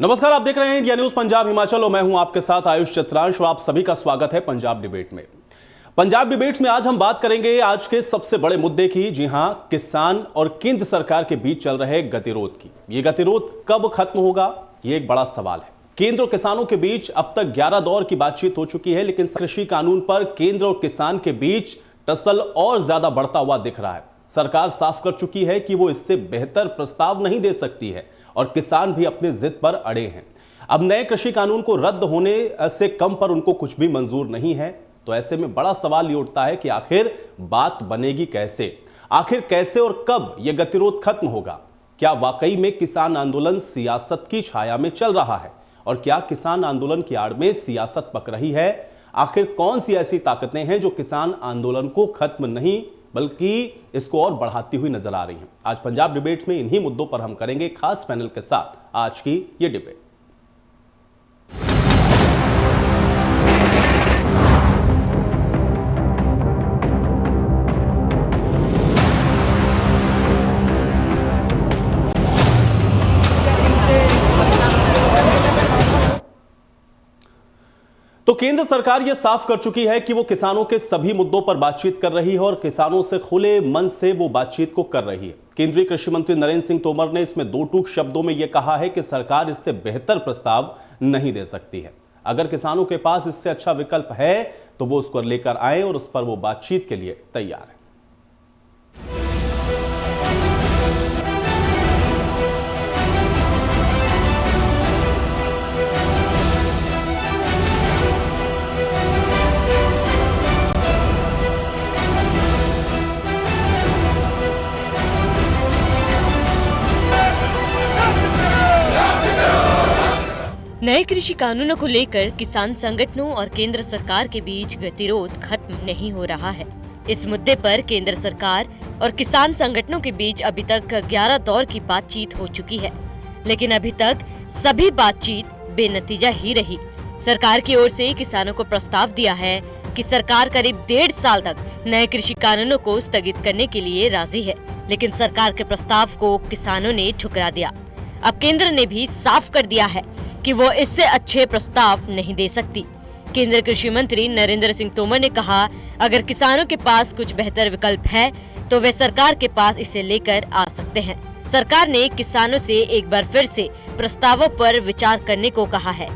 नमस्कार, आप देख रहे हैं इंडिया न्यूज पंजाब हिमाचल और मैं हूं आपके साथ आयुष चित्रांश और आप सभी का स्वागत है पंजाब डिबेट में। पंजाब डिबेट्स में आज हम बात करेंगे आज के सबसे बड़े मुद्दे की। जी हां, किसान और केंद्र सरकार के बीच चल रहे गतिरोध की। ये गतिरोध कब खत्म होगा, ये एक बड़ा सवाल है। केंद्र और किसानों के बीच अब तक 11 दौर की बातचीत हो चुकी है, लेकिन कृषि कानून पर केंद्र और किसान के बीच टसल और ज्यादा बढ़ता हुआ दिख रहा है। सरकार साफ कर चुकी है कि वो इससे बेहतर प्रस्ताव नहीं दे सकती है और किसान भी अपनी जिद पर अड़े हैं। अब नए कृषि कानून को रद्द होने से कम पर उनको कुछ भी मंजूर नहीं है। तो ऐसे में बड़ा सवाल ये उठता है कि आखिर बात बनेगी कैसे, आखिर कैसे और कब यह गतिरोध खत्म होगा। क्या वाकई में किसान आंदोलन सियासत की छाया में चल रहा है और क्या किसान आंदोलन की आड़ में सियासत पक रही है? आखिर कौन सी ऐसी ताकतें हैं जो किसान आंदोलन को खत्म नहीं बल्कि इसको और बढ़ाती हुई नजर आ रही हैं? आज पंजाब डिबेट में इन्हीं मुद्दों पर हम करेंगे खास पैनल के साथ आज की ये डिबेट। तो केंद्र सरकार यह साफ कर चुकी है कि वो किसानों के सभी मुद्दों पर बातचीत कर रही है और किसानों से खुले मन से वो बातचीत को कर रही है। केंद्रीय कृषि मंत्री नरेंद्र सिंह तोमर ने इसमें दो टूक शब्दों में यह कहा है कि सरकार इससे बेहतर प्रस्ताव नहीं दे सकती है। अगर किसानों के पास इससे अच्छा विकल्प है तो वो उसको लेकर आए और उस पर वो बातचीत के लिए तैयार है। नए कृषि कानूनों को लेकर किसान संगठनों और केंद्र सरकार के बीच गतिरोध खत्म नहीं हो रहा है। इस मुद्दे पर केंद्र सरकार और किसान संगठनों के बीच अभी तक 11 दौर की बातचीत हो चुकी है, लेकिन अभी तक सभी बातचीत बेनतीजा ही रही। सरकार की ओर से किसानों को प्रस्ताव दिया है कि सरकार करीब 1.5 साल तक नए कृषि कानूनों को स्थगित करने के लिए राजी है, लेकिन सरकार के प्रस्ताव को किसानों ने ठुकरा दिया। अब केंद्र ने भी साफ कर दिया है कि वो इससे अच्छे प्रस्ताव नहीं दे सकती। केंद्रीय कृषि मंत्री नरेंद्र सिंह तोमर ने कहा, अगर किसानों के पास कुछ बेहतर विकल्प है तो वे सरकार के पास इसे लेकर आ सकते हैं। सरकार ने किसानों से एक बार फिर से प्रस्तावों पर विचार करने को कहा है।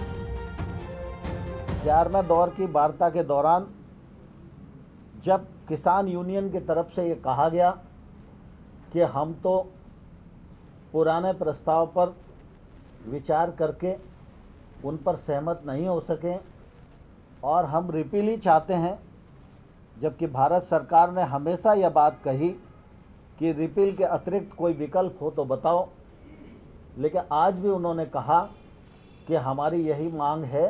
11वें दौर की वार्ता के दौरान जब किसान यूनियन की तरफ से ये कहा गया कि हम तो पुराने प्रस्ताव पर विचार करके उन पर सहमत नहीं हो सके और हम रिपील ही चाहते हैं, जबकि भारत सरकार ने हमेशा यह बात कही कि रिपील के अतिरिक्त कोई विकल्प हो तो बताओ, लेकिन आज भी उन्होंने कहा कि हमारी यही मांग है।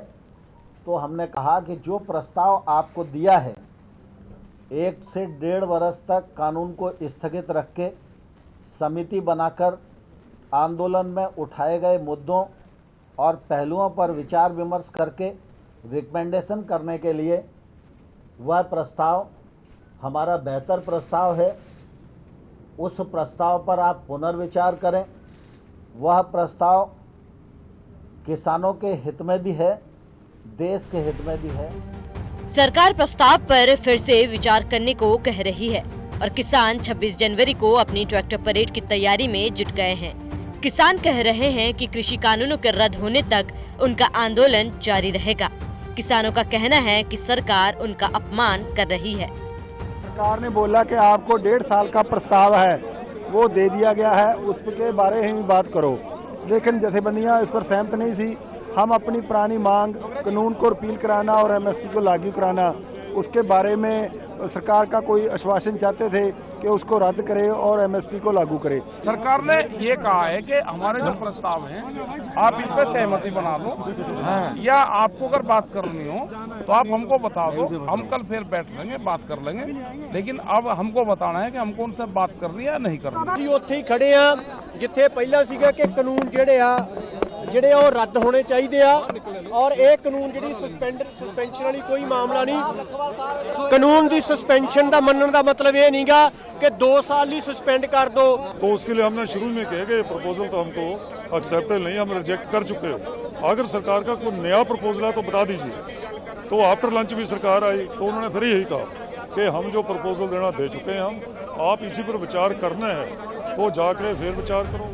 तो हमने कहा कि जो प्रस्ताव आपको दिया है 1 से 1.5 वर्ष तक कानून को स्थगित रख के समिति बनाकर आंदोलन में उठाए गए मुद्दों और पहलुओं पर विचार विमर्श करके रिकमेंडेशन करने के लिए वह प्रस्ताव हमारा बेहतर प्रस्ताव है। उस प्रस्ताव पर आप पुनर्विचार करें। वह प्रस्ताव किसानों के हित में भी है, देश के हित में भी है। सरकार प्रस्ताव पर फिर से विचार करने को कह रही है और किसान 26 जनवरी को अपनी ट्रैक्टर परेड की तैयारी में जुट गए हैं। किसान कह रहे हैं कि कृषि कानूनों के रद्द होने तक उनका आंदोलन जारी रहेगा। किसानों का कहना है कि सरकार उनका अपमान कर रही है। सरकार ने बोला कि आपको 1.5 साल का प्रस्ताव है वो दे दिया गया है, उसके बारे में बात करो, लेकिन जथेबंदियां इस पर सहमत नहीं थी। हम अपनी पुरानी मांग कानून को रिपील कराना और एमएसपी को लागू कराना, उसके बारे में सरकार का कोई आश्वासन चाहते थे कि उसको रद्द करे और एमएसपी को लागू करे। सरकार ने ये कहा है कि हमारे जो प्रस्ताव हैं आप इस पर सहमति बना लो, या आपको अगर बात करनी हो तो आप हमको बता दो, हम कल फिर बैठ लेंगे, बात कर लेंगे। लेकिन अब हमको बताना है कि हमको उनसे बात करनी है या नहीं करनी। ਅਸੀਂ ਉੱਥੇ ਹੀ ਖੜੇ ਆ ਜਿੱਥੇ ਪਹਿਲਾਂ ਸੀਗਾ ਕਿ ਕਾਨੂੰਨ ਜਿਹੜੇ ਆ ਜਿਹੜੇ ਉਹ ਰੱਦ ਹੋਣੇ ਚਾਹੀਦੇ ਆ। ਔਰ ਇਹ ਕਾਨੂੰਨ ਜਿਹੜੀ ਸਸਪੈਂਸ਼ਨ ਵਾਲੀ ਕੋਈ ਮਾਮਲਾ ਨਹੀਂ। ਕਾਨੂੰਨ ਦੀ सस्पेंशन का मनने का मतलब ये नहीं गा कि 2 साल ही सस्पेंड कर दो। तो उसके लिए हमने शुरू में कहा कि ये प्रपोजल तो हमको एक्सेप्टेबल नहीं, हम रिजेक्ट कर चुके हो। अगर सरकार का कोई नया प्रपोजल है तो बता दीजिए। तो आफ्टर लंच भी सरकार आई तो उन्होंने फिर यही कहा कि हम जो प्रपोजल देना दे चुके हैं, हम आप इसी पर विचार करना है तो जाकर फिर विचार करो।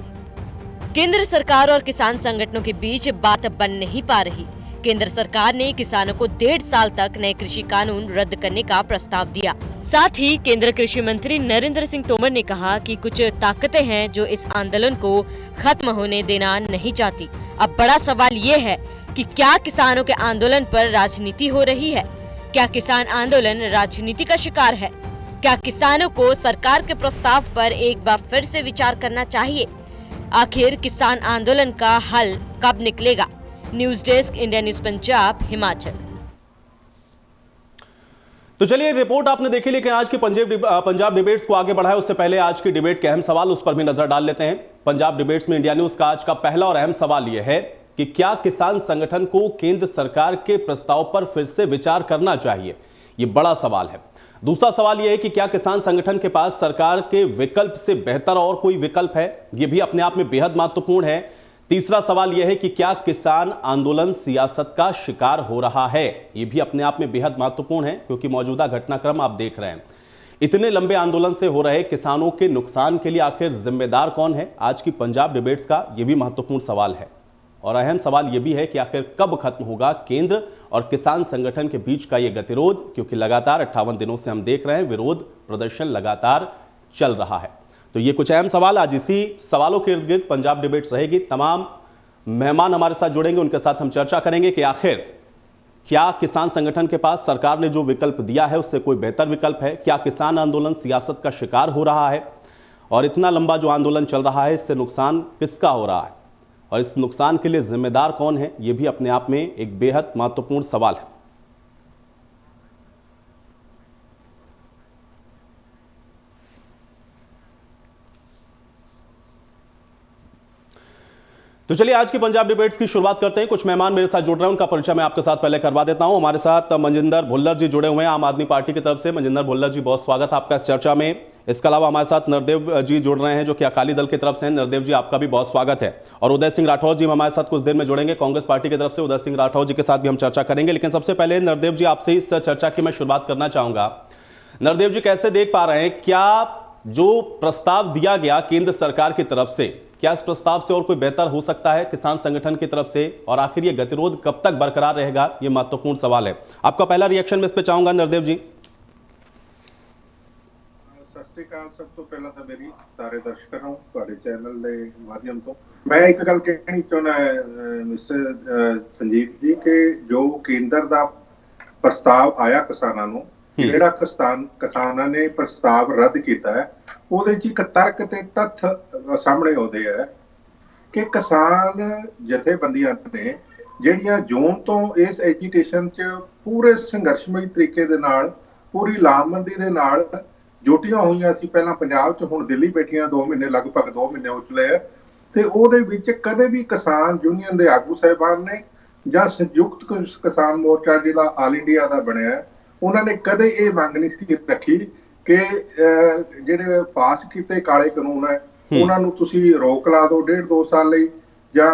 केंद्र सरकार और किसान संगठनों के बीच बात बन नहीं पा रही। केंद्र सरकार ने किसानों को 1.5 साल तक नए कृषि कानून रद्द करने का प्रस्ताव दिया। साथ ही केंद्र कृषि मंत्री नरेंद्र सिंह तोमर ने कहा कि कुछ ताकतें हैं जो इस आंदोलन को खत्म होने देना नहीं चाहती। अब बड़ा सवाल ये है कि क्या किसानों के आंदोलन पर राजनीति हो रही है? क्या किसान आंदोलन राजनीति का शिकार है? क्या किसानों को सरकार के प्रस्ताव पर एक बार फिर से विचार करना चाहिए? आखिर किसान आंदोलन का हल कब निकलेगा? News desk, India news Punjab, Himachal. तो चलिए, रिपोर्ट आपने देखी, लेकिन आज की पंजाब डिबेट्स को आगे बढ़ाए उससे पहले आज की डिबेट के अहम सवाल उस पर भी नजर डाल लेते हैं। पंजाब डिबेट्स में इंडिया न्यूज का आज का पहला और अहम सवाल यह है कि क्या किसान संगठन को केंद्र सरकार के प्रस्ताव पर फिर से विचार करना चाहिए? यह बड़ा सवाल है। दूसरा सवाल यह है कि क्या किसान संगठन के पास सरकार के विकल्प से बेहतर और कोई विकल्प है? यह भी अपने आप में बेहद महत्वपूर्ण है। तीसरा सवाल यह है कि क्या किसान आंदोलन सियासत का शिकार हो रहा है? यह भी अपने आप में बेहद महत्वपूर्ण है, क्योंकि मौजूदा घटनाक्रम आप देख रहे हैं। इतने लंबे आंदोलन से हो रहे किसानों के नुकसान के लिए आखिर जिम्मेदार कौन है? आज की पंजाब डिबेट्स का यह भी महत्वपूर्ण सवाल है। और अहम सवाल यह भी है कि आखिर कब खत्म होगा केंद्र और किसान संगठन के बीच का यह गतिरोध, क्योंकि लगातार 58 दिनों से हम देख रहे हैं विरोध प्रदर्शन लगातार चल रहा है। तो ये कुछ अहम सवाल, आज इसी सवालों के इर्द गिर्द पंजाब डिबेट्स रहेगी। तमाम मेहमान हमारे साथ जुड़ेंगे, उनके साथ हम चर्चा करेंगे कि आखिर क्या किसान संगठन के पास सरकार ने जो विकल्प दिया है उससे कोई बेहतर विकल्प है? क्या किसान आंदोलन सियासत का शिकार हो रहा है? और इतना लंबा जो आंदोलन चल रहा है, इससे नुकसान किसका हो रहा है और इस नुकसान के लिए जिम्मेदार कौन है? यह भी अपने आप में एक बेहद महत्वपूर्ण सवाल है। तो चलिए, आज की पंजाब डिबेट्स की शुरुआत करते हैं। कुछ मेहमान मेरे साथ जुड़ रहे हैं, उनका परिचय मैं आपके साथ पहले करवा देता हूं। हमारे साथ मनजिंदर भुल्लर जी जुड़े हुए हैं आम आदमी पार्टी की तरफ से। मनजिंदर भुल्लर जी, बहुत स्वागत है आपका इस चर्चा में। इसके अलावा हमारे साथ नरदेव जी जुड़ रहे हैं, जो कि अकाली दल की तरफ से हैं। नरदेव जी, आपका भी बहुत स्वागत है। और उदय सिंह राठौर जी हमारे साथ कुछ देर में जुड़ेंगे कांग्रेस पार्टी की तरफ से। उदय सिंह राठौर जी के साथ भी हम चर्चा करेंगे, लेकिन सबसे पहले नरदेव जी, आपसे इस चर्चा की मैं शुरुआत करना चाहूंगा। नरदेव जी, कैसे देख पा रहे हैं, क्या जो प्रस्ताव दिया गया केंद्र सरकार की तरफ से, क्या इस प्रस्ताव से और कोई बेहतर हो सकता है किसान संगठन की तरफ से? और आखिर ये गतिरोध कब तक बरकरार रहेगा? ये महत्वपूर्ण सवाल है। आपका पहला रिएक्शन मैं इस पे चाहूंगा, नरदेव जी। सत श्री अकाल। सब तो पहला तो मेरी सारे दर्शकों ਨੂੰ ਤੁਹਾਡੇ ਚੈਨਲ ਦੇ ਮਾਧਿਅਮ ਤੋਂ ਮੈਂ ਇੱਕ ਗੱਲ ਕਹਿਣੀ ਚਾਹੁੰਦਾ ਮਿਸਟਰ ਸੰਜੀਵ ਜੀ ਕਿ ਜੋ ਕੇਂਦਰ ਦਾ ਪ੍ਰਸਤਾਵ ਆਇਆ ਕਿਸਾਨਾਂ ਨੂੰ, ਜਿਹੜਾ ਕਿਸਾਨਾਂ ਨੇ ਪ੍ਰਸਤਾਵ ਰੱਦ ਕੀਤਾ ਹੈ, ਉਹਦੇ 'ਚ ਇੱਕ ਤਰਕ ਤੇ ਤੱਥ ਸਾਹਮਣੇ ਆਉਂਦੇ ਆ ਕਿ ਕਿਸਾਨ ਜਥੇਬੰਦੀਆਂ ਨੇ ਜਿਹੜੀਆਂ ਜ਼ੋਨ ਤੋਂ ਇਸ ਐਜੀਟੇਸ਼ਨ 'ਚ ਪੂਰੇ ਸੰਘਰਸ਼ਮਈ ਤਰੀਕੇ ਦੇ ਨਾਲ, ਪੂਰੀ ਲਾਮਬੰਦੀ ਦੇ ਨਾਲ ਜੁਟੀਆਂ ਹੋਈਆਂ ਸੀ। ਪਹਿਲਾਂ ਪੰਜਾਬ 'ਚ, ਹੁਣ ਦਿੱਲੀ ਬੈਠੀਆਂ 2 ਮਹੀਨੇ, ਲਗਭਗ 2 ਮਹੀਨੇ ਹੋ ਚੁੱਕੇ ਆ। ਤੇ ਉਹਦੇ ਵਿੱਚ ਕਦੇ ਵੀ ਕਿਸਾਨ ਯੂਨੀਅਨ ਦੇ ਆਗੂ ਸਾਹਿਬਾਨ ਨੇ ਜਾਂ ਸੰਯੁਕਤ ਕਿਸਾਨ ਮੋਰਚਾ ਜਿਹੜਾ ਆਲ ਇੰਡੀਆ ਦਾ ਬਣਿਆ, ਉਹਨਾਂ ਨੇ ਕਦੇ ਇਹ ਮੰਗ ਨਹੀਂ ਸੀ ਰੱਖੀ ਕਿ ਜਿਹੜੇ ਪਾਸ ਕੀਤੇ ਕਾਲੇ ਕਾਨੂੰਨ ਹੈ ਉਹਨਾਂ ਨੂੰ ਤੁਸੀਂ ਰੋਕ ਲਾ ਦਿਓ 1.5-2 ਸਾਲ ਲਈ, ਜਾਂ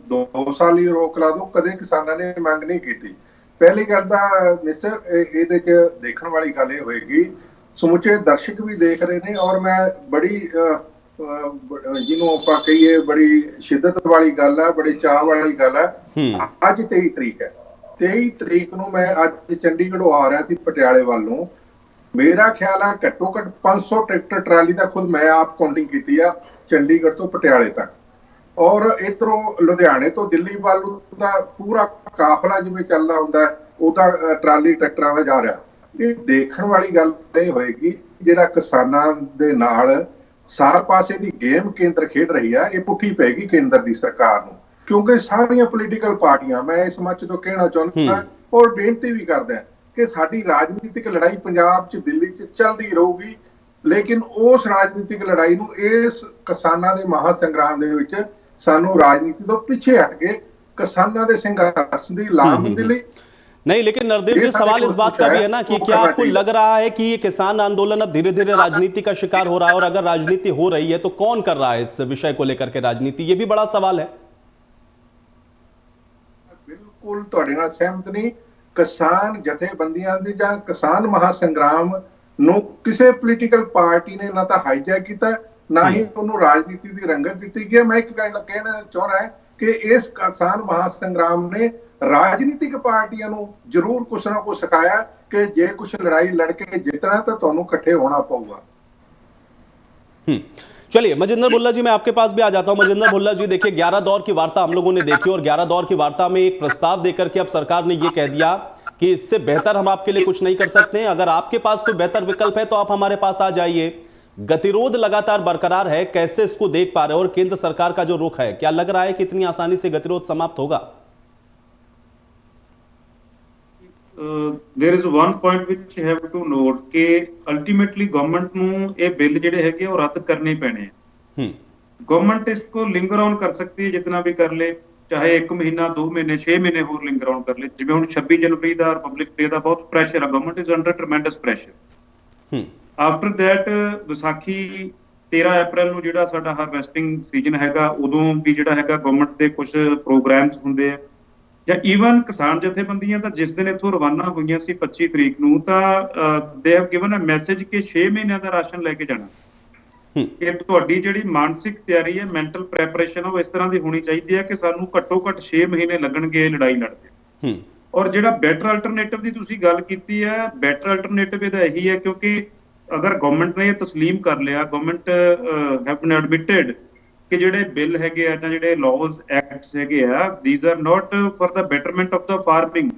2 ਸਾਲ ਲਈ ਰੋਕ ਲਾ ਦਿਓ। ਕਦੇ ਕਿਸਾਨਾਂ ਨੇ ਮੰਗ ਨਹੀਂ ਕੀਤੀ। ਪਹਿਲੀ ਗੱਲ ਤਾਂ ਮਿਸਟਰ ਇਹਦੇ 'ਚ ਦੇਖਣ ਵਾਲੀ ਗੱਲ ਇਹ ਹੋਏਗੀ, ਸਮੁੱਚੇ ਦਰਸ਼ਕ ਵੀ ਦੇਖ ਰਹੇ ਨੇ, ਔਰ ਮੈਂ ਬੜੀ ਜਿਹਨੂੰ ਆਪਾਂ ਕਹੀਏ ਬੜੀ ਸ਼ਿੱਦਤ ਵਾਲੀ ਗੱਲ ਹੈ, ਬੜੀ ਚਾਹ ਵਾਲੀ ਗੱਲ ਹੈ। ਅੱਜ 23 ਤਰੀਕ ਹੈ। 23 ਤਰੀਕ ਨੂੰ ਮੈਂ ਅੱਜ ਚੰਡੀਗੜ੍ਹੋਂ ਆ ਰਿਹਾ ਸੀ ਪਟਿਆਲੇ ਵੱਲ ਨੂੰ। ਮੇਰਾ ਖਿਆਲ ਹੈ ਘੱਟੋ ਘੱਟ 500 ਟਰੈਕਟਰ ਟਰਾਲੀ ਦਾ ਖੁਦ ਮੈਂ ਆਪ ਕਾਊਂਟਿੰਗ ਕੀਤੀ ਆ, ਚੰਡੀਗੜ੍ਹ ਤੋਂ ਪਟਿਆਲੇ ਤੱਕ। ਔਰ ਇਧਰੋਂ ਲੁਧਿਆਣੇ ਤੋਂ ਦਿੱਲੀ ਵੱਲ ਦਾ ਪੂਰਾ ਕਾਫਲਾ ਜਿਵੇਂ ਚੱਲਦਾ ਹੁੰਦਾ ਉਹਦਾ ਟਰਾਲੀ ਟਰੈਕਟਰਾਂ ਦਾ ਜਾ ਰਿਹਾ। ਇਹ ਦੇਖਣ ਵਾਲੀ ਗੱਲ ਇਹ ਹੋਏਗੀ ਜਿਹੜਾ ਕਿਸਾਨਾਂ ਦੇ ਨਾਲ ਸਾਰ ਪਾਸੇ ਦੀ ਗੇਮ ਕੇਂਦਰ ਖੇਡ ਰਹੀ ਹੈ, ਇਹ ਪੁੱਠੀ ਪੈਗੀ ਕੇਂਦਰ ਦੀ ਸਰਕਾਰ ਨੂੰ। ਕਿਉਂਕਿ ਸਾਰੀਆਂ ਪੋਲੀਟੀਕਲ ਪਾਰਟੀਆਂ, ਮੈਂ ਇਸ ਮੰਚ ਤੋਂ ਕਹਿਣਾ ਚਾਹੁੰਦਾ ਔਰ ਬੇਨਤੀ ਵੀ ਕਰਦਾ ਕਿ ਸਾਡੀ ਰਾਜਨੀਤਿਕ ਲੜਾਈ ਪੰਜਾਬ 'ਚ, ਦਿੱਲੀ 'ਚ ਚੱਲਦੀ ਰਹੂਗੀ, ਲੇਕਿਨ ਉਸ ਰਾਜਨੀਤਿਕ ਲੜਾਈ ਨੂੰ ਇਸ ਕਿਸਾਨਾਂ ਦੇ ਮਹਾ ਸੰਗਰਾਮ ਦੇ ਵਿੱਚ ਸਾਨੂੰ ਰਾਜਨੀਤੀ ਤੋਂ ਪਿੱਛੇ ਹਟ ਕੇ किसानों के संघर्ष की लामबंदी ਲਈ नहीं, लेकिन नरदेव जी सवाल इस बात का भी है ना कि क्या आपको लग रहा है कि ये किसान आंदोलन अब धीरे धीरे राजनीति का शिकार हो रहा है, और अगर राजनीति हो रही है तो कौन कर रहा है इस विषय को लेकर के राजनीति, ये भी बड़ा सवाल है। बिल्कुल ਤੁਹਾਡੇ ਨਾਲ सहमत नहीं। किसान जथेबंदियां दी ਜਾਂ किसान महासंग्राम ਨੂੰ ਕਿਸੇ ਪੋਲੀਟੀਕਲ ਪਾਰਟੀ ਨੇ ਨਾ ਤਾਂ ਹਾਈਜੈਕ ਕੀਤਾ, ਨਾ ਹੀ ਉਹਨੂੰ ਰਾਜਨੀਤੀ ਦੀ ਰੰਗਤ ਦਿੱਤੀ ਗਈ। ਮੈਂ ਇੱਕ ਗੱਲ ਕਹਿਣਾ ਚਾਹੁੰਦਾ ਹਾਂ ਕਿ ਇਸ ਕਿਸਾਨ ਮਹਾਸੰਗਰਾਮ ਨੇ ਰਾਜਨੀਤਿਕ ਪਾਰਟੀਆਂ ਨੂੰ ਜ਼ਰੂਰ ਕੁਛ ਨਾ ਕੁਛ ਸਿਖਾਇਆ ਕਿ ਜੇ ਕੁਛ ਲੜਾਈ ਲੜ ਕੇ ਜਿੱਤਣਾ ਤਾਂ ਤੁਹਾਨੂੰ ਇਕੱਠੇ ਹੋਣਾ पड़ेगा। चलिए मजिंदर भुल्ला जी, मैं आपके पास भी आ जाता हूं। मजिंदर भुल्ला जी, देखिए 11 दौर की वार्ता हम लोगों ने देखी, और 11 दौर की वार्ता में एक प्रस्ताव देकर के अब सरकार ने यह कह दिया कि इससे बेहतर हम आपके लिए कुछ नहीं कर सकते हैं, अगर आपके पास कोई बेहतर विकल्प है तो आप हमारे पास आ जाइए। गतिरोध लगातार बरकरार है, कैसे इसको देख पा रहे हो, और केंद्र सरकार का जो रुख है, क्या लग रहा है कि इतनी आसानी से गतिरोध समाप्त होगा? There is one point which you have to note कि अल्टीमेटली गवर्नमेंट ਨੂੰ ਇਹ ਬਿੱਲ ਜਿਹੜੇ ਹੈਗੇ ਉਹ ਰੱਦ ਕਰਨੇ ਪੈਣੇ ਆ। गवर्नमेंट इसको लिंगर ऑन कर सकती है, जितना भी कर ले, चाहे 1 महीना 2 महीने 6 महीने होर लिंगर ऑन कर ले। जिवें ਹੁਣ 26 जनवरी ਦਾ रिपब्लिक डे ਦਾ ਬਹੁਤ ਪ੍ਰੈਸ਼ਰ ਹੈ, government is under tremendous pressure. After that Vaisakhi 13 ਅਪ੍ਰੈਲ ਨੂੰ ਜਿਹੜਾ ਸਾਡਾ ਹਾਰਵੈਸਟਿੰਗ ਸੀਜ਼ਨ ਹੈਗਾ, ਉਦੋਂ ਵੀ ਜਿਹੜਾ ਹੈਗਾ ਗਵਰਨਮੈਂਟ ਦੇ ਕੁਝ ਪ੍ਰੋਗਰਾਮਸ ਹੁੰਦੇ ਆ, ਜਾਂ ਈਵਨ ਕਿਸਾਨ ਜਥੇਬੰਦੀਆਂ ਤਾਂ ਜਿਸ ਦਿਨ ਇੱਥੋਂ ਰਵਾਨਾ ਹੋਈਆਂ ਸੀ 25 ਤਰੀਕ ਨੂੰ, ਤਾਂ they have given a message ਕਿ 6 ਮਹੀਨਿਆਂ ਦਾ ਰਾਸ਼ਨ ਲੈ ਕੇ ਜਾਣਾ। ਕਿ ਤੁਹਾਡੀ ਜਿਹੜੀ ਮਾਨਸਿਕ ਤਿਆਰੀ ਹੈ, ਮੈਂਟਲ ਪ੍ਰੈਪਰੇਸ਼ਨ, ਉਹ ਇਸ ਤਰ੍ਹਾਂ ਦੀ ਹੋਣੀ ਚਾਹੀਦੀ ਹੈ ਕਿ ਸਾਨੂੰ ਘੱਟੋ ਘੱਟ 6 ਮਹੀਨੇ ਲੱਗਣਗੇ ਲੜਾਈ ਲੜਦੇ। ਔਰ ਜਿਹੜਾ ਬੈਟਰ ਅਲਟਰਨੇਟਿਵ ਦੀ ਤੁਸੀਂ ਗੱਲ ਕੀਤੀ ਹੈ, ਬੈਟਰ ਅਲਟਰਨੇਟਿਵ ਇਹਦਾ ਇਹੀ ਹੈ, ਕਿਉਂਕਿ ਅਗਰ ਗਵਰਨਮੈਂਟ ਨੇ ਇਹ ਤਸਲੀਮ ਕਰ ਲਿਆ, ਗਵਰਨਮੈਂਟ ਹੈਵ ਬੀਨ ਐਡਮਿਟਡ ਕਿ ਜਿਹੜੇ ਬਿੱਲ ਹੈਗੇ ਆ ਜਾਂ ਜਿਹੜੇ ਲਾਜ਼ ਐਕਟਸ ਹੈਗੇ ਆ, these are not for the betterment of the farming,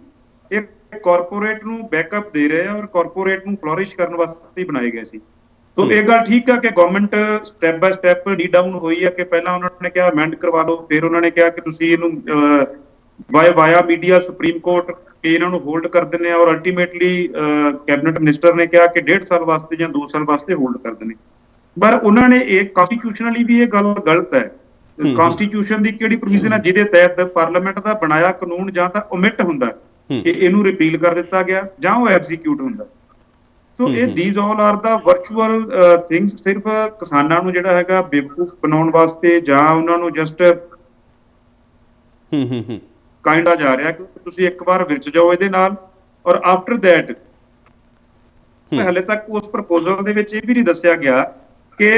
ਇਹ ਕਾਰਪੋਰੇਟ ਨੂੰ ਬੈਕਅਪ ਦੇ ਰਹੇ ਆ ਔਰ ਕਾਰਪੋਰੇਟ ਨੂੰ ਫਲੋਰਿਸ਼ ਕਰਨ ਵਾਸਤੇ ਬਣਾਏ ਗਏ ਸੀ। तो ਇਹ ਗੱਲ ਠੀਕ ਹੈ ਕਿ government step ਬਾय step D down ਹੋਈ ਹੈ, ਕਿ ਪਹਿਲਾਂ ਉਹਨਾਂ ਨੇ ਕਿਹਾ ਅਮੈਂਡ ਕਰਵਾ ਲਓ, ਫਿਰ ਉਹਨਾਂ ਨੇ ਕਿਹਾ ਕਿ ਤੁਸੀਂ ਇਹਨੂੰ ਵਾਇਆ ਮੀਡੀਆ ਸੁਪਰੀਮ ਕੋਰਟ ਕਿ ਇਹਨਾਂ ਨੂੰ ਹੋਲਡ ਕਰ ਦਿੰਦੇ ਆ, ਔਰ ਅਲਟੀਮੇਟਲੀ ਕੈਬਨਿਟ ਮਿਨਿਸਟਰ ਨੇ ਕਿਹਾ ਕਿ 1.5 ਸਾਲ ਵਾਸਤੇ ਜਾਂ 2 ਸਾਲ ਵਾਸਤੇ ਹੋਲਡ ਕਰ ਦਿੰਦੇ। ਪਰ ਉਹਨਾਂ ਨੇ ਇਹ ਕਨਸਟੀਟਿਊਸ਼ਨਲੀ ਵੀ ਇਹ ਗੱਲ ਗਲਤ ਹੈ। ਕਨਸਟੀਟਿਊਸ਼ਨ ਦੀ ਕਿਹੜੀ ਪ੍ਰੋਵੀਜ਼ਨ ਹੈ ਜਿਹਦੇ ਤਹਿਤ ਪਾਰਲੀਮੈਂਟ ਦਾ ਬਣਾਇਆ ਕਾਨੂੰਨ ਜਾਂ ਤਾਂ ਓਮਿਟ ਹੁੰਦਾ ਕਿ ਇਹਨੂੰ ਰਿਪੀਲ ਕਰ ਦਿੱਤਾ ਗਿਆ, ਜਾਂ ਉਹ ਐਗਜ਼ੀਕਿਊਟ ਹੁੰਦਾ। ਸੋ ਇਹ these all are the virtual things, ਸਿਰਫ ਕਿਸਾਨਾਂ ਨੂੰ ਜਿਹੜਾ ਹੈਗਾ ਬੇਵਕੂਫ ਬਣਾਉਣ ਵਾਸਤੇ, ਜਾਂ ਉਹਨਾਂ ਨੂੰ ਜਸਟ ਕਾਇੰਡ ਆ ਜਾ ਰਿਹਾ ਕਿ ਤੁਸੀਂ ਇੱਕ ਵਾਰ ਵਿਰਚ ਜਾਓ ਇਹਦੇ ਨਾਲ, ਔਰ ਆਫਟਰ ਦੈਟ ਹਲੇ ਤੱਕ ਉਸ ਪ੍ਰਪੋਜ਼ਲ ਦੇ ਵਿੱਚ ਇਹ ਵੀ ਨਹੀਂ ਦੱਸਿਆ ਗਿਆ ਕਿ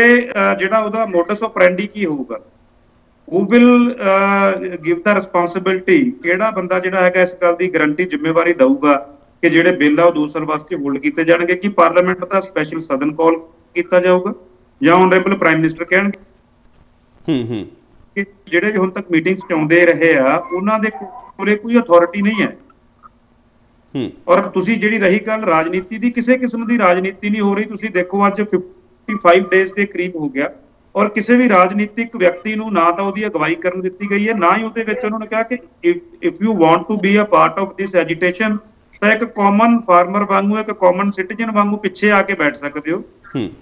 ਜਿਹੜਾ ਉਹਦਾ ਮੋਡਸ ਆਪਰੈਂਡੀ ਕੀ ਹੋਊਗਾ, who will give the responsibility, ਕਿਹੜਾ ਬੰਦਾ ਜਿਹੜਾ ਹੈਗਾ ਇਸ ਗੱਲ ਦੀ ਗਰੰਟੀ ਜ਼ਿੰਮੇਵਾਰੀ ਦਊਗਾ ਕਿ ਜਿਹੜੇ ਬਿੱਲ ਆ ਉਹ 2 ਸਾਲ ਵਾਸਤੇ ਹੋਲਡ ਕੀਤੇ ਜਾਣਗੇ, ਕਿ ਪਾਰਲੀਮੈਂਟ ਦਾ ਸਪੈਸ਼ਲ ਸਦਨ ਕਾਲ ਕੀਤਾ ਜਾਊਗਾ, ਜਾਂ ਆਨਰੇਬਲ ਪ੍ਰਾਈਮ ਮਿਨਿਸਟਰ ਕਹਿਣਗੇ ਕਿ ਜਿਹੜੇ ਵੀ ਹੁਣ ਤੱਕ ਮੀਟਿੰਗਸ ਚ ਆਉਂਦੇ ਰਹੇ ਆ ਉਹਨਾਂ ਦੇ ਕੋਲੇ ਕੋਈ ਅਥਾਰਟੀ ਨਹੀਂ ਹੈ। ਔਰ ਤੁਸੀਂ ਜਿਹੜੀ ਰਹੀ ਗੱਲ ਰਾਜਨੀਤੀ ਦੀ, ਕਿਸੇ ਕਿਸਮ ਦੀ ਰਾਜਨੀਤੀ ਨਹੀਂ ਹੋ ਰਹੀ। ਤੁਸੀਂ ਦੇਖੋ ਅੱਜ 55 ਡੇਜ਼ ਦੇ ਕਰੀਬ ਹੋ ਗਿਆ, ਔਰ ਕਿਸੇ ਵੀ ਰਾਜਨੀਤਿਕ ਵਿਅਕਤੀ ਨੂੰ ਨਾ ਤਾਂ ਉਹਦੀ ਅਗਵਾਈ ਕਰਨ ਦਿੱਤੀ ਗਈ ਹੈ, ਨਾ ਹੀ ਉਹਦੇ ਵਿੱਚ ਉਹਨਾਂ ਨੇ ਕਿਹਾ ਕਿ if you want to be a part of this agitation ਤਾਂ ਇੱਕ ਕਾਮਨ ਫਾਰਮਰ ਵਾਂਗੂ, ਇੱਕ ਕਾਮਨ ਸਿਟੀਜ਼ਨ ਵਾਂਗੂ ਪਿੱਛੇ ਆ ਕੇ ਬੈਠ ਸਕਦੇ ਹੋ।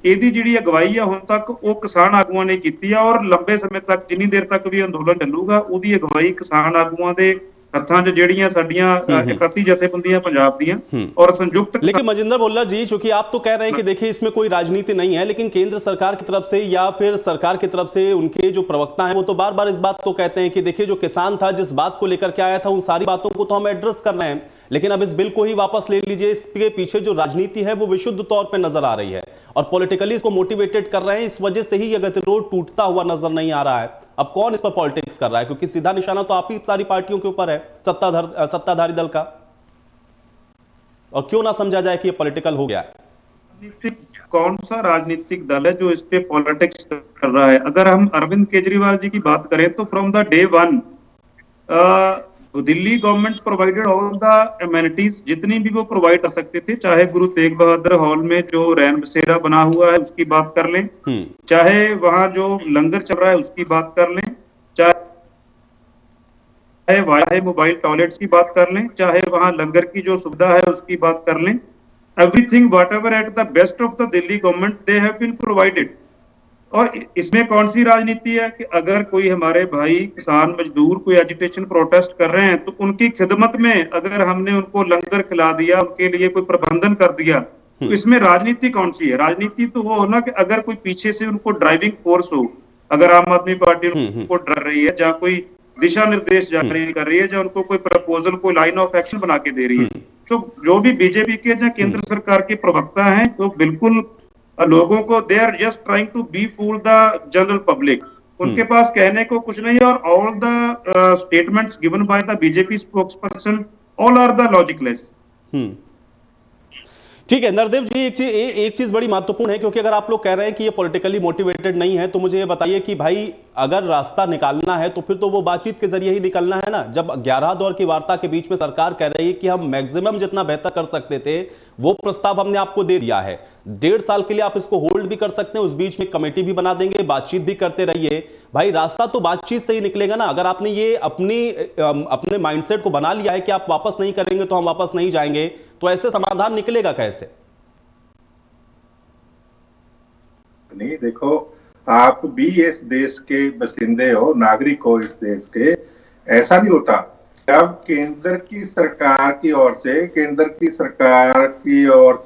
ਇਹਦੀ ਜਿਹੜੀ ਅਗਵਾਈ ਆ ਹੁਣ ਤੱਕ ਉਹ ਕਿਸਾਨ ਆਗੂਆਂ ਨੇ ਕੀਤੀ ਆ, ਔਰ ਲੰਬੇ ਸਮੇਂ ਤੱਕ, ਜਿੰਨੀ ਦੇਰ ਤੱਕ ਵੀ ਅੰਦੋਲਨ ਚੱਲੂਗਾ, ਉਹਦੀ ਅਗਵਾਈ ਕਿਸਾਨ ਆਗੂਆਂ ਦੇ हत्थां च ਜਿਹੜੀਆਂ ਸਾਡੀਆਂ 31 ਜਥੇਬੰਦੀਆਂ पंजाब ਦੀਆਂ और संयुक्त। लेकिन मजिंदर भुल्ला जी, चूंकि आप तो कह रहे हैं कि देखिए इसमें कोई राजनीति नहीं है, लेकिन केंद्र सरकार की तरफ से या फिर सरकार की तरफ से उनके जो प्रवक्ता हैं वो तो बार बार इस बात को कहते हैं कि देखिए जो किसान था, जिस बात को लेकर के आया था, उन सारी बातों को तो हम एड्रेस कर रहे हैं, लेकिन अब इस बिल को ही वापस ले लीजिए। इसके पीछे जो राजनीति है वो विशुद्ध तौर पर नजर आ रही है और पॉलिटिकली इसको मोटिवेटेड कर रहे हैं, इस वजह से ही यह गतिरोध टूटता हुआ नजर नहीं आ रहा है। अब कौन इस पर पॉलिटिक्स कर रहा है, क्योंकि सीधा निशाना तो आप ही सारी पार्टियों के ऊपर है, सत्ताधारी दल का, और क्यों ना समझा जाए कि ये पॉलिटिकल हो गया है। कौन सा राजनीतिक दल है जो इस पे पॉलिटिक्स कर रहा है? अगर हम अरविंद केजरीवाल जी की बात करें तो from the day one Delhi government provided all the amenities, जितनी भी वो प्रोवाइड कर सकते थे, चाहे गुरु तेग बहादुर हॉल में जो रैन बसेरा बना हुआ है उसकी बात कर लें, चाहे वहां जो लंगर चल रहा है उसकी बात कर लें, चाहे वाया मोबाइल टॉयलेट्स की बात कर लें, चाहे वहां लंगर की जो सुविधा है उसकी बात कर लें, everything whatever at the best of the Delhi government they have been provided. और इसमें कौन सी राजनीति है कि अगर कोई हमारे भाई किसान मजदूर कोई एजिटेशन प्रोटेस्ट कर रहे हैं तो उनकी खिदमत में अगर हमने उनको लंगर खिला दिया, उनके लिए कोई प्रबंधन कर दिया, तो इसमें राजनीति कौन सी है? राजनीति तो वो हो ना कि अगर कोई पीछे से उनको ड्राइविंग फोर्स हो, अगर आम आदमी पार्टी उनको डर रही है, जहाँ कोई दिशा निर्देश जारी कर रही है, जहाँ उनको कोई प्रपोजल, कोई लाइन ऑफ एक्शन बना के दे रही है, जो भी बीजेपी के या केंद्र सरकार के प्रवक्ता हैं, तो बिल्कुल लोगों को they are just trying to be fool the general public. उनके पास कहने को कुछ नहीं है, और all the statements given by the BJP spokesperson all are the logicless. ठीक है नरदेव जी, एक चीज बड़ी महत्वपूर्ण है, क्योंकि अगर आप लोग कह रहे हैं कि ये पॉलिटिकली मोटिवेटेड नहीं है, तो मुझे ये बताइए कि भाई अगर रास्ता निकालना है तो फिर तो वो बातचीत के जरिए ही निकलना है ना। जब 11 दौर की वार्ता के बीच में सरकार कह रही है कि हम मैक्सिमम जितना बेहतर कर सकते थे वो प्रस्ताव हमने आपको दे दिया है, 1.5 साल के लिए आप इसको होल्ड भी कर सकते हैं, उस बीच में कमेटी भी बना देंगे, बातचीत भी करते रहिए। भाई रास्ता तो बातचीत से ही निकलेगा ना। अगर आपने ये अपने माइंडसेट को बना लिया है कि आप वापस नहीं करेंगे तो हम वापस नहीं जाएंगे, तो ऐसे समाधान निकलेगा कैसे? नहीं, देखो आप भी इस देश के बसिंदे हो, नागरिक हो इस देश के। ऐसा नहीं होता। जब केंद्र की सरकार की ओर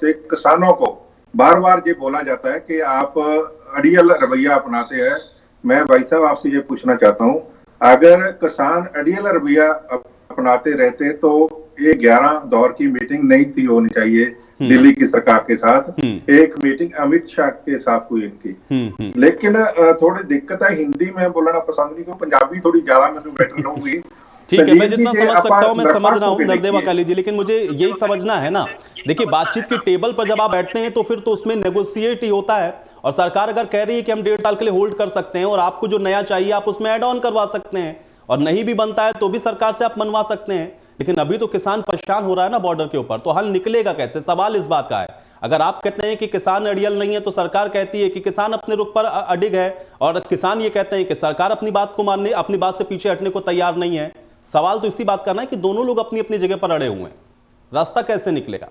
से किसानों को बार बार ये बोला जाता है कि आप अड़ियल रवैया अपनाते हैं। मैं भाई साहब आपसे ये पूछना चाहता हूँ, अगर किसान अड़ियल रवैया अपनाते रहते तो ये 11 दौर की मीटिंग नहीं थी होनी चाहिए दिल्ली की सरकार के साथ। एक मीटिंग अमित शाह के साथ हुई इनकी। लेकिन थोड़ी दिक्कत है, हिंदी में बोलना पसंद नहीं, पंजाबी थोड़ी ज्यादा मैंने बेटर होगी। ठीक है, मैं जितना समझ सकता हूं मैं समझ रहा हूं नरदेव अकाली जी, लेकिन मुझे यही समझना है ना। देखिए बातचीत के टेबल पर जब आप बैठते हैं तो फिर तो उसमें नेगोशिएट ही होता है, और सरकार अगर कह रही है कि हम 1.5 साल के लिए होल्ड कर सकते हैं और आपको जो नया चाहिए आप उसमें ऐड ऑन करवा सकते हैं, और नहीं भी बनता है तो भी सरकार से आप मनवा सकते हैं। लेकिन अभी तो किसान परेशान हो रहा है ना बॉर्डर के ऊपर, तो हल निकलेगा कैसे? सवाल इस बात का है। अगर आप कहते हैं कि किसान अड़ियल नहीं है तो सरकार कहती है कि किसान अपने रुख पर अडिग है, और किसान ये कहते हैं कि सरकार अपनी बात को मानने, अपनी बात से पीछे हटने को तैयार नहीं है। सवाल तो इसी बात का ना है कि दोनों लोग अपनी अपनी जगह पर अड़े हुए हैं, रास्ता कैसे निकलेगा?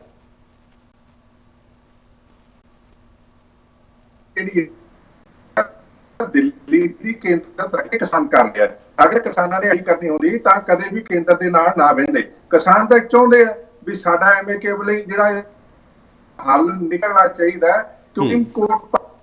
दिल्ली की केंद्र सरकार किसान कर गया। अगर किसानां ने अड़ी करनी होती तो कदे भी केंद्र के नाल ना बहिंदे। किसान तो चाहते हैं भी साडा एवं केवल जिहड़ा हल निकलना चाहिए, क्योंकि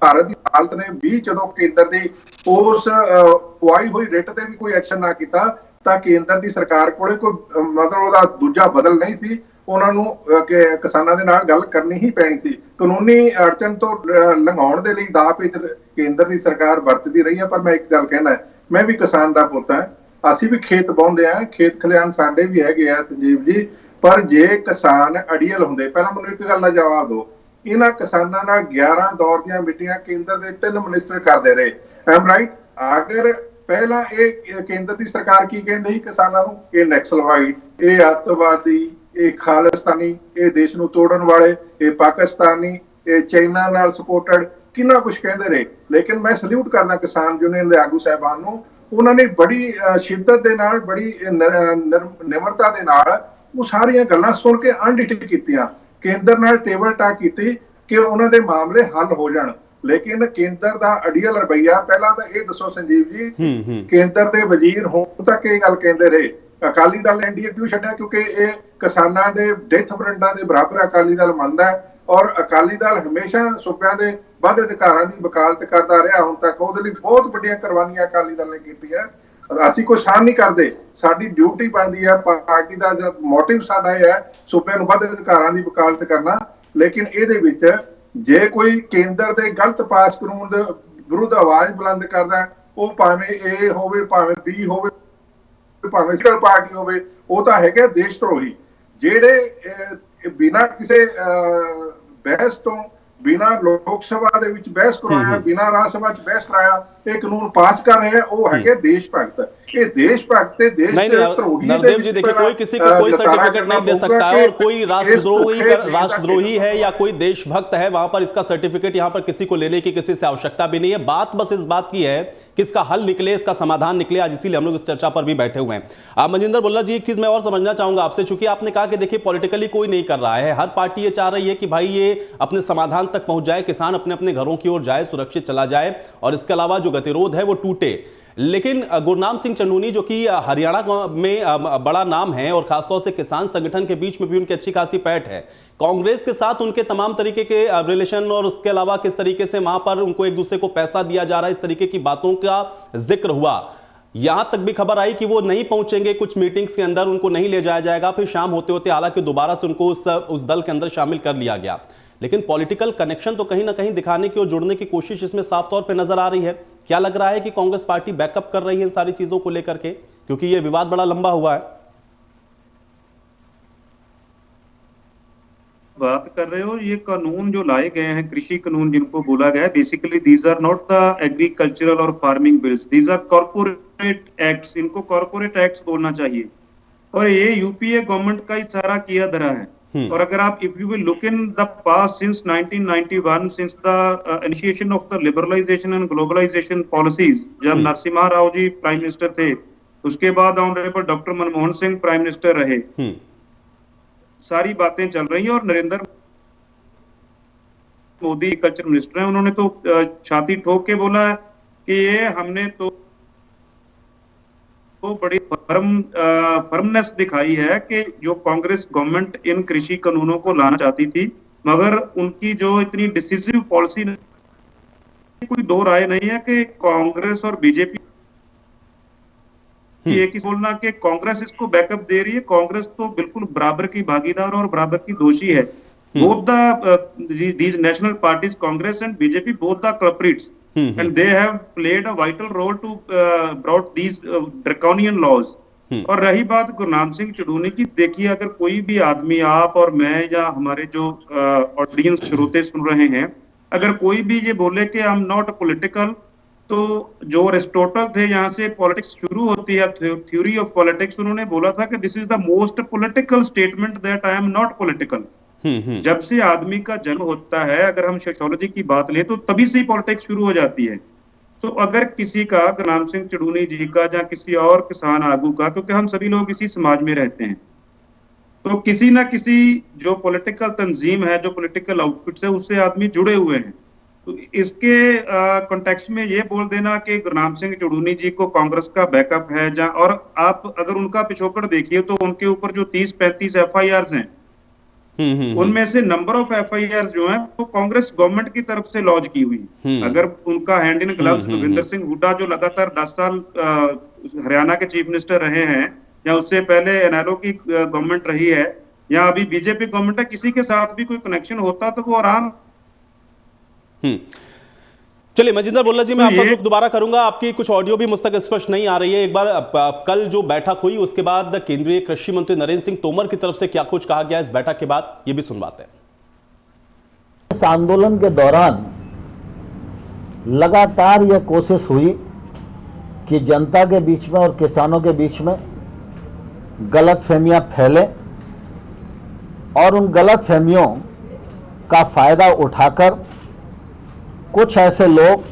भारत की हालत ने भी जो केंद्र की उस पुआई हुई रिट से भी कोई एक्शन ना किया, तो केंद्र की सरकार को कोई मतलब दूजा बदल नहीं सी। उन्होंने किसानों के नाल गल करनी ही पैनी सी। कानूनी अड़चन तो लंघाउण दे लई दा पेच केंद्र की सरकार वरतदी रही है। पर मैं एक गल कहना है, मैं भी किसान का पुत है, असीं भी खेत बाउंदे हैं, खेत खलियान साडे भी हैगे आ संजीव जी। पर जे किसान अड़ियल हुंदे, पहला मैनूं एक गल दा जवाब दो, इन्हां किसानां नाल 11 दौर दीआं मीटिंगां केंद्र दे 3 मिनिस्टर करदे रहे। Am right? अगर पहला ये केंद्र की सरकार की कहंदी ही किसानां नूं, ये नक्सलवादी, ये अतवादी, ये खालिस्तानी, ये देश नूं तोड़न वाले, ये पाकिस्तानी, ये चाइना नाल सपोर्टेड, कितना कुछ कहते रहे। लेकिन मैं सल्यूट करना किसान यूनियन के आगू साहबान नूं, उन्होंने बड़ी शिद्दत दे नाल, बड़ी निमरता दे नाल वो सारियां गल्लां सुन के अनडिटेड कीतियां, केंद्र नाल टेबल टाक कीती कि उन्हां दे मामले हल हो जाण। लेकिन केंद्र का अड़ियल रवैया, पहला तो ये दसो संजीव जी, केंद्र के वजीर होण तक ये गल कहंदे रहे अकाली दल एनडीए क्यों छड्डिया? क्योंकि ये किसानां दे डेथ वारंटां दे बराबर अकाली दल मनदा है, और अकाली दल हमेशा सूबिਆਂ ਦੇ ਵੱਧ ਅਧਿਕਾਰਾਂ ਦੀ ਵਕਾਲਤ ਕਰਦਾ ਰਿਹਾ ਹੁਣ ਤੱਕ। ਉਹਦੇ ਲਈ ਬਹੁਤ ਵੱਡੀਆਂ ਕੁਰਬਾਨੀਆਂ ਅਕਾਲੀ ਦਲ ਨੇ ਕੀਤੀਆਂ। ਅਸੀਂ ਕੋਈ ਸਾਨ ਨਹੀਂ ਕਰਦੇ, ਸਾਡੀ ਡਿਊਟੀ ਬਣਦੀ ਹੈ, ਪਾਰਟੀ ਦਾ ਮੋਟਿਵ ਸਾਡਾ ਇਹ ਹੈ ਸੂਬਿਆਂ ਨੂੰ ਵੱਧ ਅਧਿਕਾਰਾਂ ਦੀ ਵਕਾਲਤ ਕਰਨਾ। ਲੇਕਿਨ ਇਹਦੇ ਵਿੱਚ ਜੇ ਕੋਈ ਕੇਂਦਰ ਦੇ ਗਲਤ ਪਾਸ ਕਾਨੂੰਨ ਦੇ ਵਿਰੁੱਧ ਆਵਾਜ਼ ਬੁਲੰਦ ਕਰਦਾ, ਉਹ ਭਾਵੇਂ ਏ ਹੋਵੇ, ਭਾਵੇਂ ਬੀ ਹੋਵੇ, ਭਾਵੇਂ ਸਿਕਲ ਪਾਰਟੀ ਹੋਵੇ, ਉਹ ਤਾਂ ਹੈਗੇ ਦੇਸ਼ ਧਰੋਹੀ, ਜਿਹੜੇ ਬਿਨਾਂ ਕਿਸੇ ਬਹਿਸ ਤੋਂ, बिना लोक सभा दे विच बहस करवाया, बिना राज सभा च बहस कराया, ਇਹ ਕਾਨੂੰਨ ਪਾਸ ਕਰ ਰਹੇ ਉਹ ਹੈਗੇ ਦੇਸ਼ ਭਗਤ। ये देश भक्त देश नरदेव जी देखिए, कोई किसी को कोई सर्टिफिकेट नहीं दे सकता है, और कोई राष्ट्रद्रोही है या कोई देशभक्त है वहां पर इसका सर्टिफिकेट यहां पर किसी को लेने की किसी से आवश्यकता भी नहीं है। बात बस इस बात की है कि इसका हल निकले, इसका समाधान निकले। आज इसीलिए हम लोग इस चर्चा पर भी बैठे हुए हैं। मनजिंदर भुल्लर जी, एक चीज मैं और समझना चाहूंगा आपसे, चूंकि आपने कहा कि देखिए पॉलिटिकली कोई नहीं कर रहा है, हर पार्टी ये चाह रही है कि भाई ये अपने समाधान तक पहुंच जाए, किसान अपने अपने घरों की ओर जाए, सुरक्षित चला जाए, और इसके अलावा जो गतिरोध है वो टूटे। लेकिन गुरनाम सिंह चन्नूनी जो कि हरियाणा में बड़ा नाम है और खासतौर से किसान संगठन के बीच में भी उनकी अच्छी खासी पैठ है, कांग्रेस के साथ उनके तमाम तरीके के रिलेशन और उसके अलावा किस तरीके से वहां पर उनको एक दूसरे को पैसा दिया जा रहा है, इस तरीके की बातों का जिक्र हुआ। यहां तक भी खबर आई कि वो नहीं पहुंचेंगे कुछ मीटिंग्स के अंदर, उनको नहीं ले जाया जाएगा। फिर शाम होते होते हालांकि दोबारा से उनको उस दल के अंदर शामिल कर लिया गया। लेकिन पॉलिटिकल कनेक्शन तो कहीं ना कहीं दिखाने की और जुड़ने की कोशिश इसमें साफ तौर पे नजर आ रही है। क्या लग रहा है कि कांग्रेस पार्टी बैकअप कर रही है इन सारी चीजों को लेकर के, क्योंकि ये विवाद बड़ा लंबा हुआ है? बात कर रहे हो, ये कानून जो लाए गए हैं, कृषि कानून जिनको बोला गया है, basically these are not the agricultural और farming bills, these are corporate acts. इनको कॉर्पोरेट एक्ट्स बोलना चाहिए, और ये यूपीए गवर्नमेंट का ही सारा किया धरा है। और अगर आप if you will look in the past since 1991, since the initiation of the liberalisation and globalisation policies, जब नरसिम्हा राव जी प्राइम मिनिस्टर थे, उसके बाद honourable doctor Manmohan Singh prime minister रहे, सारी बातें चल रही हैं। और नरेंद्र मोदी कल्चर मिनिस्टर हैं, उन्होंने तो छाती ठोक के बोला कि ये हमने तो बड़ी फर्मनेस दिखाई है कि जो कांग्रेस गवर्नमेंट इन कृषि कानूनों को लाना चाहती थी, मगर उनकी जो इतनी डिसिसिव पॉलिसी, कोई दो राय नहीं है कि कांग्रेस और बीजेपी एक ही बोलना कि कांग्रेस इसको बैकअप दे रही है। कांग्रेस तो बिल्कुल बराबर की भागीदार और बराबर की दोषी है। Both these national parties, Congress and BJP, both the culprits, and they have played a vital role to brought these draconian laws। और रही बात गुरनाम सिंह चड़ूनी की, देखिए अगर कोई भी आदमी, आप और मैं या हमारे जो ऑडियंस श्रोते सुन रहे हैं, अगर कोई भी ये बोले कि आई एम नॉट पॉलिटिकल, तो जो एरिस्टोटल थे, यहाँ से पॉलिटिक्स शुरू होती है, थ्योरी ऑफ पॉलिटिक्स, उन्होंने बोला था कि this is the most political statement that I am not political. जब से आदमी का जन्म होता है, अगर हम सोशियोलॉजी की बात लें, तो तभी से ही पॉलिटिक्स शुरू हो जाती है। तो अगर किसी का, गुरनाम सिंह चड़ूनी जी का या किसी और किसान आगू का, क्योंकि हम सभी लोग इसी समाज में रहते हैं, तो किसी ना किसी जो पॉलिटिकल तंजीम है, जो पॉलिटिकल आउटफिट्स है, उससे आदमी जुड़े हुए हैं। तो इसके कॉन्टेक्स्ट में ये बोल देना कि गुरनाम सिंह चड़ूनी जी को कांग्रेस का बैकअप है, और आप अगर उनका पिछोकड़ देखिए तो उनके ऊपर जो 30-35 FIRs हैं, उनमें से नंबर ऑफ FIRs जो हैं वो कांग्रेस गवर्नमेंट की तरफ से लॉन्च की हुई। अगर उनका hand in gloves Bhupendra Singh Hooda जो लगातार 10 साल हरियाणा के चीफ मिनिस्टर रहे हैं, या उससे पहले एनएलओ की गवर्नमेंट रही है, या अभी बीजेपी गवर्नमेंट है, किसी के साथ भी कोई कनेक्शन होता तो वो आराम। चलिए मनजिंदर भुल्लर जी, मैं आपका रुख दोबारा करूंगा। आपकी कुछ ऑडियो भी मुझ तक स्पष्ट नहीं आ रही है। एक बार कल जो बैठक हुई उसके बाद केंद्रीय कृषि मंत्री नरेंद्र सिंह तोमर की तरफ से क्या कुछ कहा गया इस बैठक के बाद, ये भी सुनवाते हैं। इस आंदोलन के दौरान लगातार यह कोशिश हुई कि जनता के बीच में और किसानों के बीच में गलतफहमियां फैले, और उन गलतफहमियों का फायदा उठाकर कुछ ऐसे लोग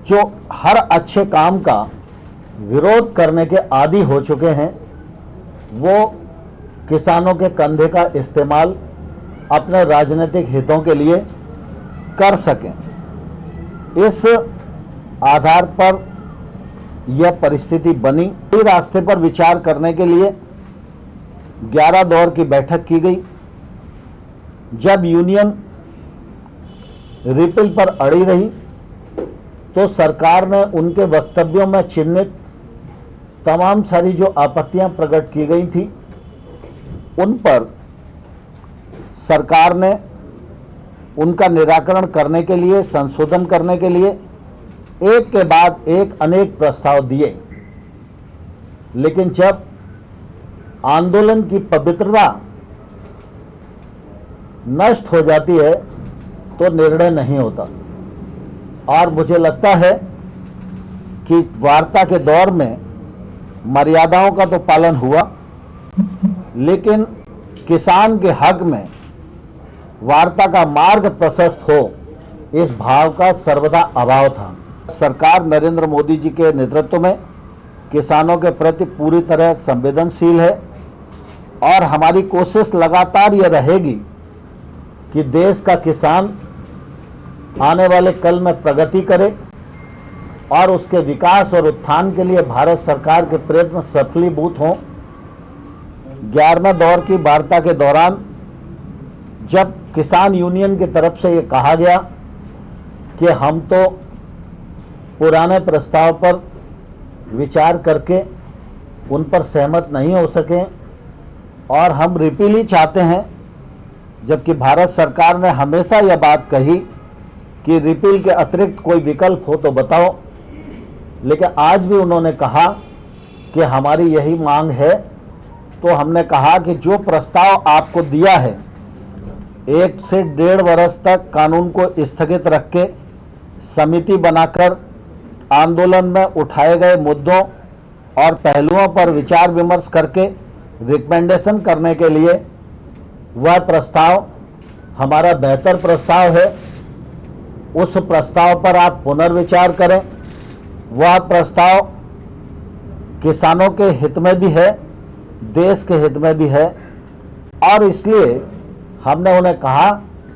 जो हर अच्छे काम का विरोध करने के आदी हो चुके हैं, वो किसानों के कंधे का इस्तेमाल अपने राजनीतिक हितों के लिए कर सकें। इस आधार पर यह परिस्थिति बनी। इस रास्ते पर विचार करने के लिए 11 दौर की बैठक की गई। जब यूनियन रिपील पर अड़ी रही तो सरकार ने उनके वक्तव्यों में चिन्हित तमाम सारी जो आपत्तियां प्रकट की गई थी, उन पर सरकार ने उनका निराकरण करने के लिए, संशोधन करने के लिए एक के बाद एक अनेक प्रस्ताव दिए। लेकिन जब आंदोलन की पवित्रता नष्ट हो जाती है तो निर्णय नहीं होता। और मुझे लगता है कि वार्ता के दौर में मर्यादाओं का तो पालन हुआ, लेकिन किसान के हक में वार्ता का मार्ग प्रशस्त हो, इस भाव का सर्वदा अभाव था। सरकार नरेंद्र मोदी जी के नेतृत्व में किसानों के प्रति पूरी तरह संवेदनशील है और हमारी कोशिश लगातार ये रहेगी कि देश का किसान आने वाले कल में प्रगति करे और उसके विकास और उत्थान के लिए भारत सरकार के प्रयत्न सफलीभूत हों। 11वें दौर की वार्ता के दौरान जब किसान यूनियन की तरफ से ये कहा गया कि हम तो पुराने प्रस्ताव पर विचार करके उन पर सहमत नहीं हो सके और हम रिपील ही चाहते हैं, जबकि भारत सरकार ने हमेशा यह बात कही कि रिपील के अतिरिक्त कोई विकल्प हो तो बताओ, लेकिन आज भी उन्होंने कहा कि हमारी यही मांग है। तो हमने कहा कि जो प्रस्ताव आपको दिया है 1 से 1.5 वर्ष तक कानून को स्थगित रख के समिति बनाकर आंदोलन में उठाए गए मुद्दों और पहलुओं पर विचार विमर्श करके रिकमेंडेशन करने के लिए वह प्रस्ताव हमारा बेहतर प्रस्ताव है। उस प्रस्ताव पर आप पुनर्विचार करें। वह प्रस्ताव किसानों के हित में भी है, देश के हित में भी है और इसलिए हमने उन्हें कहा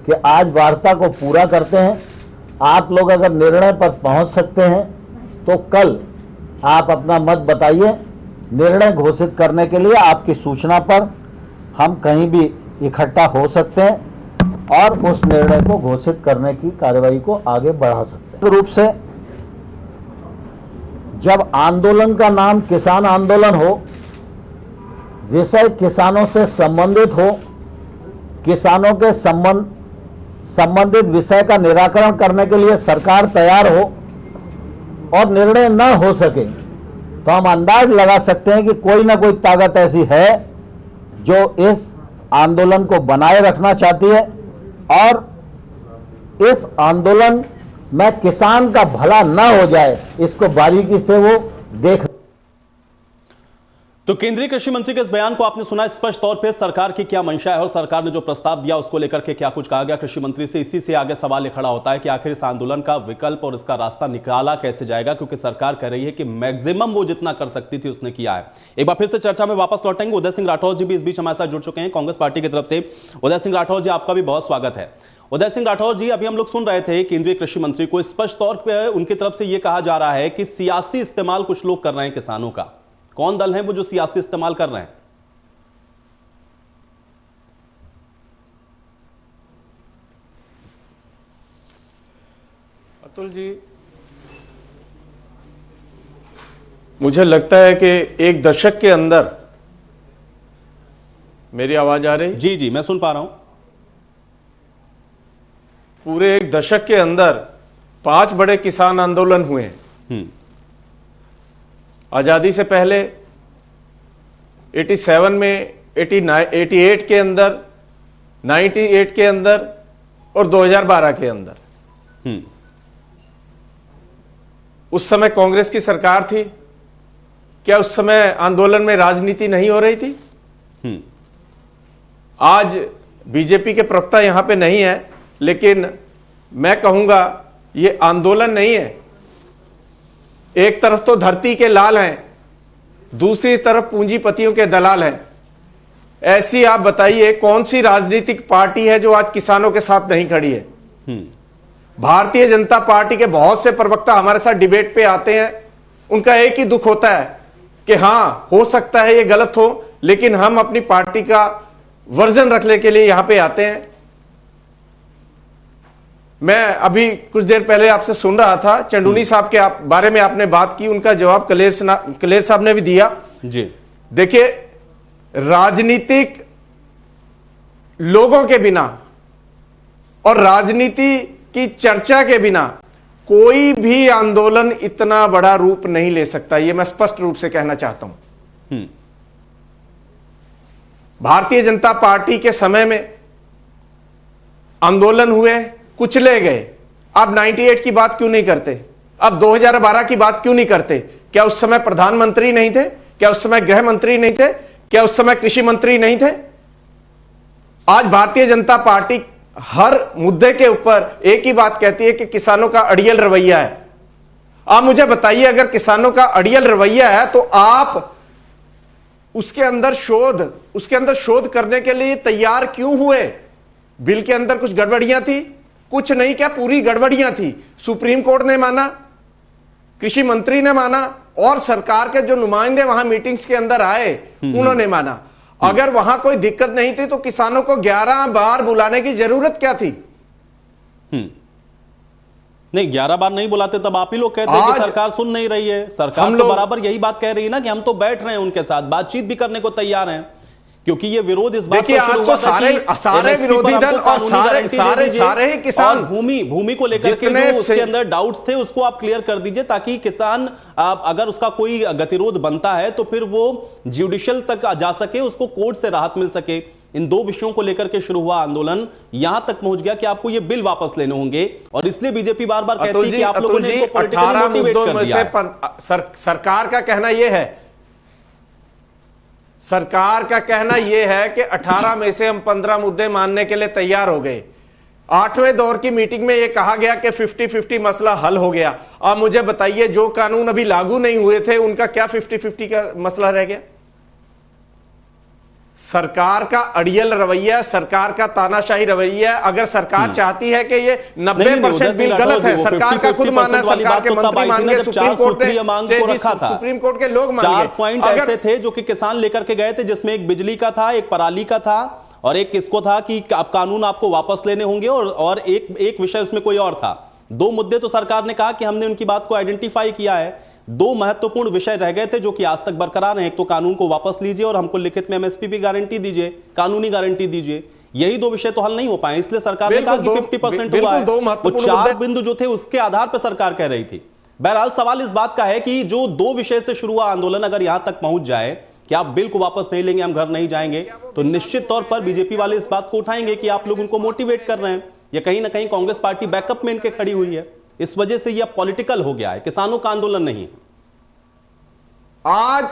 कि आज वार्ता को पूरा करते हैं। आप लोग अगर निर्णय पर पहुंच सकते हैं तो कल आप अपना मत बताइए। निर्णय घोषित करने के लिए आपकी सूचना पर हम कहीं भी इकट्ठा हो सकते हैं और उस निर्णय को घोषित करने की कार्रवाई को आगे बढ़ा सकते हैं। रूप से जब आंदोलन का नाम किसान आंदोलन हो, विषय किसानों से संबंधित हो, किसानों के संबंधित विषय का निराकरण करने के लिए सरकार तैयार हो और निर्णय न हो सके, तो हम अंदाज लगा सकते हैं कि कोई ना कोई ताकत ऐसी है जो इस आंदोलन को बनाए रखना चाहती है और इस आंदोलन में किसान का भला न हो जाए, इसको बारीकी से वो देख। तो केंद्रीय कृषि मंत्री के इस बयान को आपने सुना। स्पष्ट तौर पे सरकार की क्या मंशा है और सरकार ने जो प्रस्ताव दिया उसको लेकर के क्या कुछ कहा गया कृषि मंत्री से। इसी से आगे सवाल ये खड़ा होता है कि आखिर इस आंदोलन का विकल्प और इसका रास्ता निकाला कैसे जाएगा, क्योंकि सरकार कह रही है कि मैक्सिमम वो जितना कर सकती थी उसने किया है। एक बार फिर से चर्चा में वापस लौटेंगे। उदय सिंह राठौर जी भी इस बीच हमारे साथ जुड़ चुके हैं कांग्रेस पार्टी की तरफ से। उदय सिंह राठौर जी, आपका भी बहुत स्वागत है। उदय सिंह राठौर जी, अभी हम लोग सुन रहे थे केंद्रीय कृषि मंत्री को, स्पष्ट तौर पर उनकी तरफ से यह कहा जा रहा है कि सियासी इस्तेमाल कुछ लोग कर रहे हैं किसानों का। कौन दल है वो जो सियासी इस्तेमाल कर रहे हैं? अतुल जी, मुझे लगता है कि एक दशक के अंदर, मेरी आवाज आ रही? जी जी, मैं सुन पा रहा हूं। पूरे एक दशक के अंदर 5 बड़े किसान आंदोलन हुए हैं। आजादी से पहले 87 में, 88 के अंदर, 98 के अंदर और 2012 के अंदर। उस समय कांग्रेस की सरकार थी। क्या उस समय आंदोलन में राजनीति नहीं हो रही थी? आज बीजेपी के प्रवक्ता यहां पे नहीं है, लेकिन मैं कहूंगा ये आंदोलन नहीं है। एक तरफ तो धरती के लाल हैं, दूसरी तरफ पूंजीपतियों के दलाल हैं। ऐसी आप बताइए कौन सी राजनीतिक पार्टी है जो आज किसानों के साथ नहीं खड़ी है? भारतीय जनता पार्टी के बहुत से प्रवक्ता हमारे साथ डिबेट पे आते हैं, उनका एक ही दुख होता है कि हां, हो सकता है ये गलत हो, लेकिन हम अपनी पार्टी का वर्जन रखने के लिए यहां पे आते हैं। मैं अभी कुछ देर पहले आपसे सुन रहा था, चंदूनी साहब के बारे में आपने बात की, उनका जवाब कलेर साहब ने भी दिया जी। देखिए, राजनीतिक लोगों के बिना और राजनीति की चर्चा के बिना कोई भी आंदोलन इतना बड़ा रूप नहीं ले सकता। यह मैं स्पष्ट रूप से कहना चाहता हूं। भारतीय जनता पार्टी के समय में आंदोलन हुए, कुचले गए। आप 98 की बात क्यों नहीं करते? अब 2012 की बात क्यों नहीं करते? क्या उस समय प्रधानमंत्री नहीं थे? क्या उस समय गृह मंत्री नहीं थे? क्या उस समय कृषि मंत्री नहीं थे? आज भारतीय जनता पार्टी हर मुद्दे के ऊपर एक ही बात कहती है कि किसानों का अड़ियल रवैया है। आप मुझे बताइए, अगर किसानों का अड़ियल रवैया है तो आप उसके अंदर शोध करने के लिए तैयार क्यों हुए? बिल के अंदर कुछ गड़बड़ियां थी? कुछ नहीं, क्या पूरी गड़बड़ियां थी? सुप्रीम कोर्ट ने माना, कृषि मंत्री ने माना और सरकार के जो नुमाइंदे वहां मीटिंग्स के अंदर आए उन्होंने माना। अगर वहां कोई दिक्कत नहीं थी तो किसानों को 11 बार बुलाने की जरूरत क्या थी? नहीं, 11 बार नहीं बुलाते तब आप ही लोग कहते हैं कि सरकार सुन नहीं रही है। सरकार तो बराबर यही बात कह रही है ना कि हम तो बैठ रहे हैं उनके साथ, बातचीत भी करने को तैयार हैं, क्योंकि ये विरोध इस बात पर शुरू हुआ था कि सारे विरोधी दल और सारे ही किसान भूमि को लेकर के जो उसके अंदर डाउट्स थे उसको आप क्लियर कर दीजिए, ताकि किसान अगर उसका कोई गतिरोध बनता है तो फिर वो जुडिशियल तक जा सके, उसको कोर्ट से राहत मिल सके। इन दो विषयों को लेकर के शुरू हुआ आंदोलन यहां तक पहुंच गया कि आपको ये बिल वापस लेने होंगे, और इसलिए बीजेपी बार बार कहती है कि आप लोगों ने इनको पॉलिटिकली मोटिवेट कर दिया। सरकार का कहना यह है, सरकार का कहना यह है कि 18 में से हम 15 मुद्दे मानने के लिए तैयार हो गए। 8वें दौर की मीटिंग में यह कहा गया कि 50-50 मसला हल हो गया। आप मुझे बताइए, जो कानून अभी लागू नहीं हुए थे उनका क्या 50-50 का मसला रह गया? सरकार का अड़ियल रवैया, सरकार का तानाशाही रवैया। अगर सरकार चाहती है कि ये 90% बिल गलत है, सरकार का खुद मानना है, सरकार के मंत्री मान गए, सुप्रीम कोर्ट ने मांग को रखा था, सुप्रीम कोर्ट के लोग मान गए। 4 पॉइंट ऐसे थे जो कि किसान लेकर के गए थे, जिसमें एक बिजली का था, एक पराली का था और एक किसको था कि आप कानून आपको वापस लेने होंगे, और एक विषय उसमें कोई और था। 2 मुद्दे तो सरकार ने कहा कि हमने उनकी बात को आइडेंटिफाई किया है। 2 महत्वपूर्ण विषय रह गए थे जो कि आज तक बरकरार हैं। एक तो कानून को वापस लीजिए और हमको लिखित में एमएसपी की गारंटी दीजिए, कानूनी गारंटी दीजिए। यही 2 विषय तो हल नहीं हो पाए, इसलिए सरकार ने कहा कि 50% हुआ है। वो 4 बिंदु जो थे उसके आधार पर सरकार कह रही थी। बहरहाल सवाल इस बात का है कि जो 2 विषय से शुरू हुआ आंदोलन अगर यहां तक पहुंच जाए कि आप बिल को वापस नहीं लेंगे, हम घर नहीं जाएंगे, तो निश्चित तौर पर बीजेपी वाले इस बात को उठाएंगे कि आप लोग उनको मोटिवेट कर रहे हैं, या कहीं ना कहीं कांग्रेस पार्टी बैकअप में इनके खड़ी हुई है। इस वजह से यह पॉलिटिकल हो गया है, किसानों का आंदोलन नहीं है। आज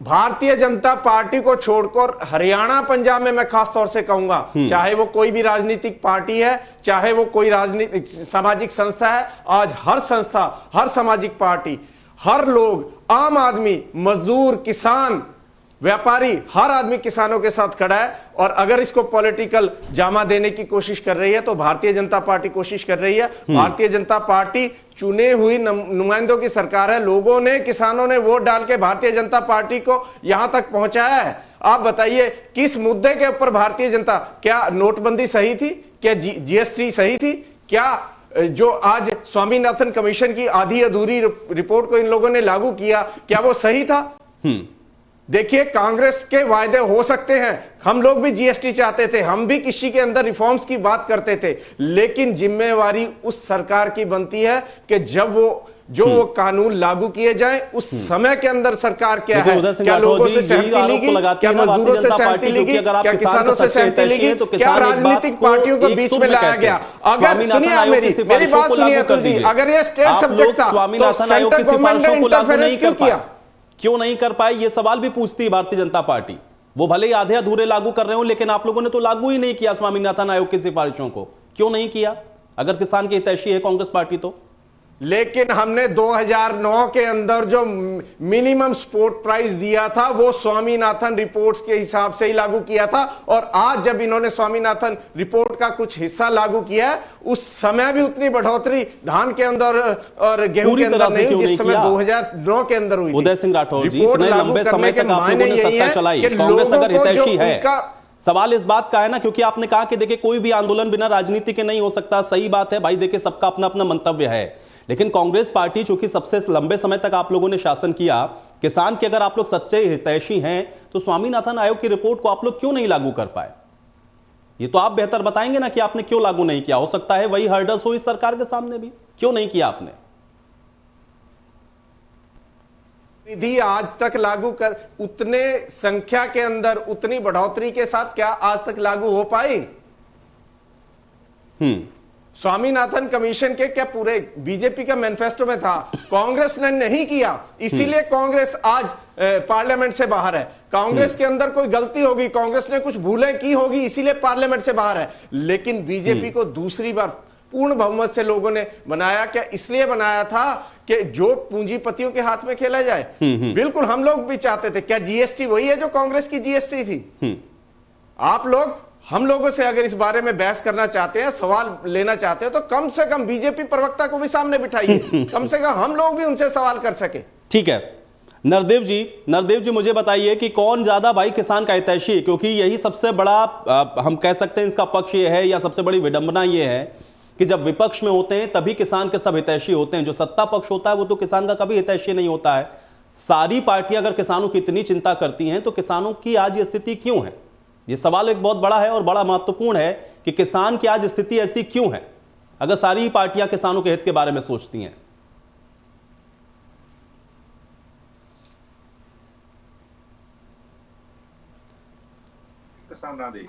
भारतीय जनता पार्टी को छोड़कर हरियाणा पंजाब में मैं खास तौर से कहूंगा, चाहे वो कोई भी राजनीतिक पार्टी है, चाहे वो कोई राजनीतिक सामाजिक संस्था है, आज हर संस्था, हर सामाजिक पार्टी, हर लोग, आम आदमी, मजदूर, किसान, व्यापारी, हर आदमी किसानों के साथ खड़ा है। और अगर इसको पॉलिटिकल जामा देने की कोशिश कर रही है तो भारतीय जनता पार्टी कोशिश कर रही है। भारतीय जनता पार्टी चुने हुई नुमाइंदों की सरकार है। लोगों ने, किसानों ने वोट डाल के भारतीय जनता पार्टी को यहां तक पहुंचाया है। आप बताइए किस मुद्दे के ऊपर भारतीय जनता, क्या नोटबंदी सही थी? क्या जीएसटी सही थी? क्या जो आज स्वामीनाथन कमीशन की आधी अधूरी रिपोर्ट को इन लोगों ने लागू किया, क्या वो सही था? देखिए, कांग्रेस के वायदे हो सकते हैं, हम लोग भी जीएसटी चाहते थे, हम भी कृषि के अंदर रिफॉर्म्स की बात करते थे, लेकिन जिम्मेवारी उस सरकार की बनती है कि जब वो कानून लागू किए जाएं, उस समय के अंदर सरकार क्या है, क्या लोगों से सहमति लेगी, क्या मजदूरों से सहमति लेगी, क्या किसानों से सहमति लेगी, क्या राजनीतिक पार्टियों को बीच में लाया गया? अगर सुनिए मेरी बात सुनिए अतुल जी, अगर ये स्टेट सब्जेक्ट था तो सेंट्रल गवर्नमेंट ने इंटरफेरेंस क्यों किया? क्यों नहीं कर पाई, ये सवाल भी पूछती है भारतीय जनता पार्टी। वो भले ही आधे अधूरे लागू कर रहे हो, लेकिन आप लोगों ने तो लागू ही नहीं किया स्वामीनाथन आयोग की सिफारिशों को। क्यों नहीं किया अगर किसान की हितैषी है कांग्रेस पार्टी तो? लेकिन हमने 2009 के अंदर जो मिनिमम सपोर्ट प्राइस दिया था वो स्वामीनाथन रिपोर्ट्स के हिसाब से ही लागू किया था। और आज जब इन्होंने स्वामीनाथन रिपोर्ट का कुछ हिस्सा लागू किया है, उस समय भी उतनी बढ़ोतरी धान के अंदर और गेहूं के अंदर नहीं हुई जिस समय 2009 के अंदर हुई थी। उदय सिंह राठौर जी, इतने लंबे समय तक आप लोगों ने सत्ता चलाई, कांग्रेस अगर हितैषी है, सवाल इस बात का है ना, क्योंकि आपने कहा कि देखिए कोई भी आंदोलन बिना राजनीति के नहीं हो सकता। सही बात है भाई, देखिए सबका अपना अपना मंतव्य है, लेकिन कांग्रेस पार्टी चूंकि सबसे लंबे समय तक आप लोगों ने शासन किया, किसान के अगर आप लोग सच्चे हितैषी हैं तो स्वामीनाथन आयोग की रिपोर्ट को आप लोग क्यों नहीं लागू कर पाए? ये तो आप बेहतर बताएंगे ना कि आपने क्यों लागू नहीं किया। हो सकता है वही हर्डल्स हो इस सरकार के सामने भी, क्यों नहीं किया आपने? विधि आज तक लागू कर, उतने संख्या के अंदर उतनी बढ़ोतरी के साथ क्या आज तक लागू हो पाई? स्वामीनाथन कमीशन के क्या पूरे बीजेपी का मैनिफेस्टो में था? कांग्रेस ने नहीं किया, इसीलिए कांग्रेस आज पार्लियामेंट से बाहर है। कांग्रेस के अंदर कोई गलती होगी, कांग्रेस ने कुछ भूलें की होगी, इसीलिए पार्लियामेंट से बाहर है। लेकिन बीजेपी को दूसरी बार पूर्ण बहुमत से लोगों ने बनाया, क्या इसलिए बनाया था कि जो पूंजीपतियों के हाथ में खेला जाए? बिल्कुल हम लोग भी चाहते थे। क्या जीएसटी वही है जो कांग्रेस की जीएसटी थी? आप लोग हम लोगों से अगर इस बारे में बहस करना चाहते हैं, सवाल लेना चाहते हैं, तो कम से कम बीजेपी प्रवक्ता को भी सामने बिठाइए, कम से कम हम लोग भी उनसे सवाल कर सके। ठीक है नरदेव जी मुझे बताइए कि कौन ज्यादा भाई किसान का हितैषी है, क्योंकि यही सबसे बड़ा हम कह सकते हैं इसका पक्ष ये है, या सबसे बड़ी विडंबना ये है कि जब विपक्ष में होते हैं तभी किसान के सब हितैषी होते हैं, जो सत्ता पक्ष होता है वो तो किसान का कभी हितैषी नहीं होता है। सारी पार्टियां अगर किसानों की इतनी चिंता करती हैं तो किसानों की आज ये स्थिति क्यों है? ये सवाल एक बहुत बड़ा है और बड़ा महत्वपूर्ण है कि किसान की आज स्थिति ऐसी क्यों है, अगर सारी पार्टियां किसानों के हित के बारे में सोचती हैं। किसानां दे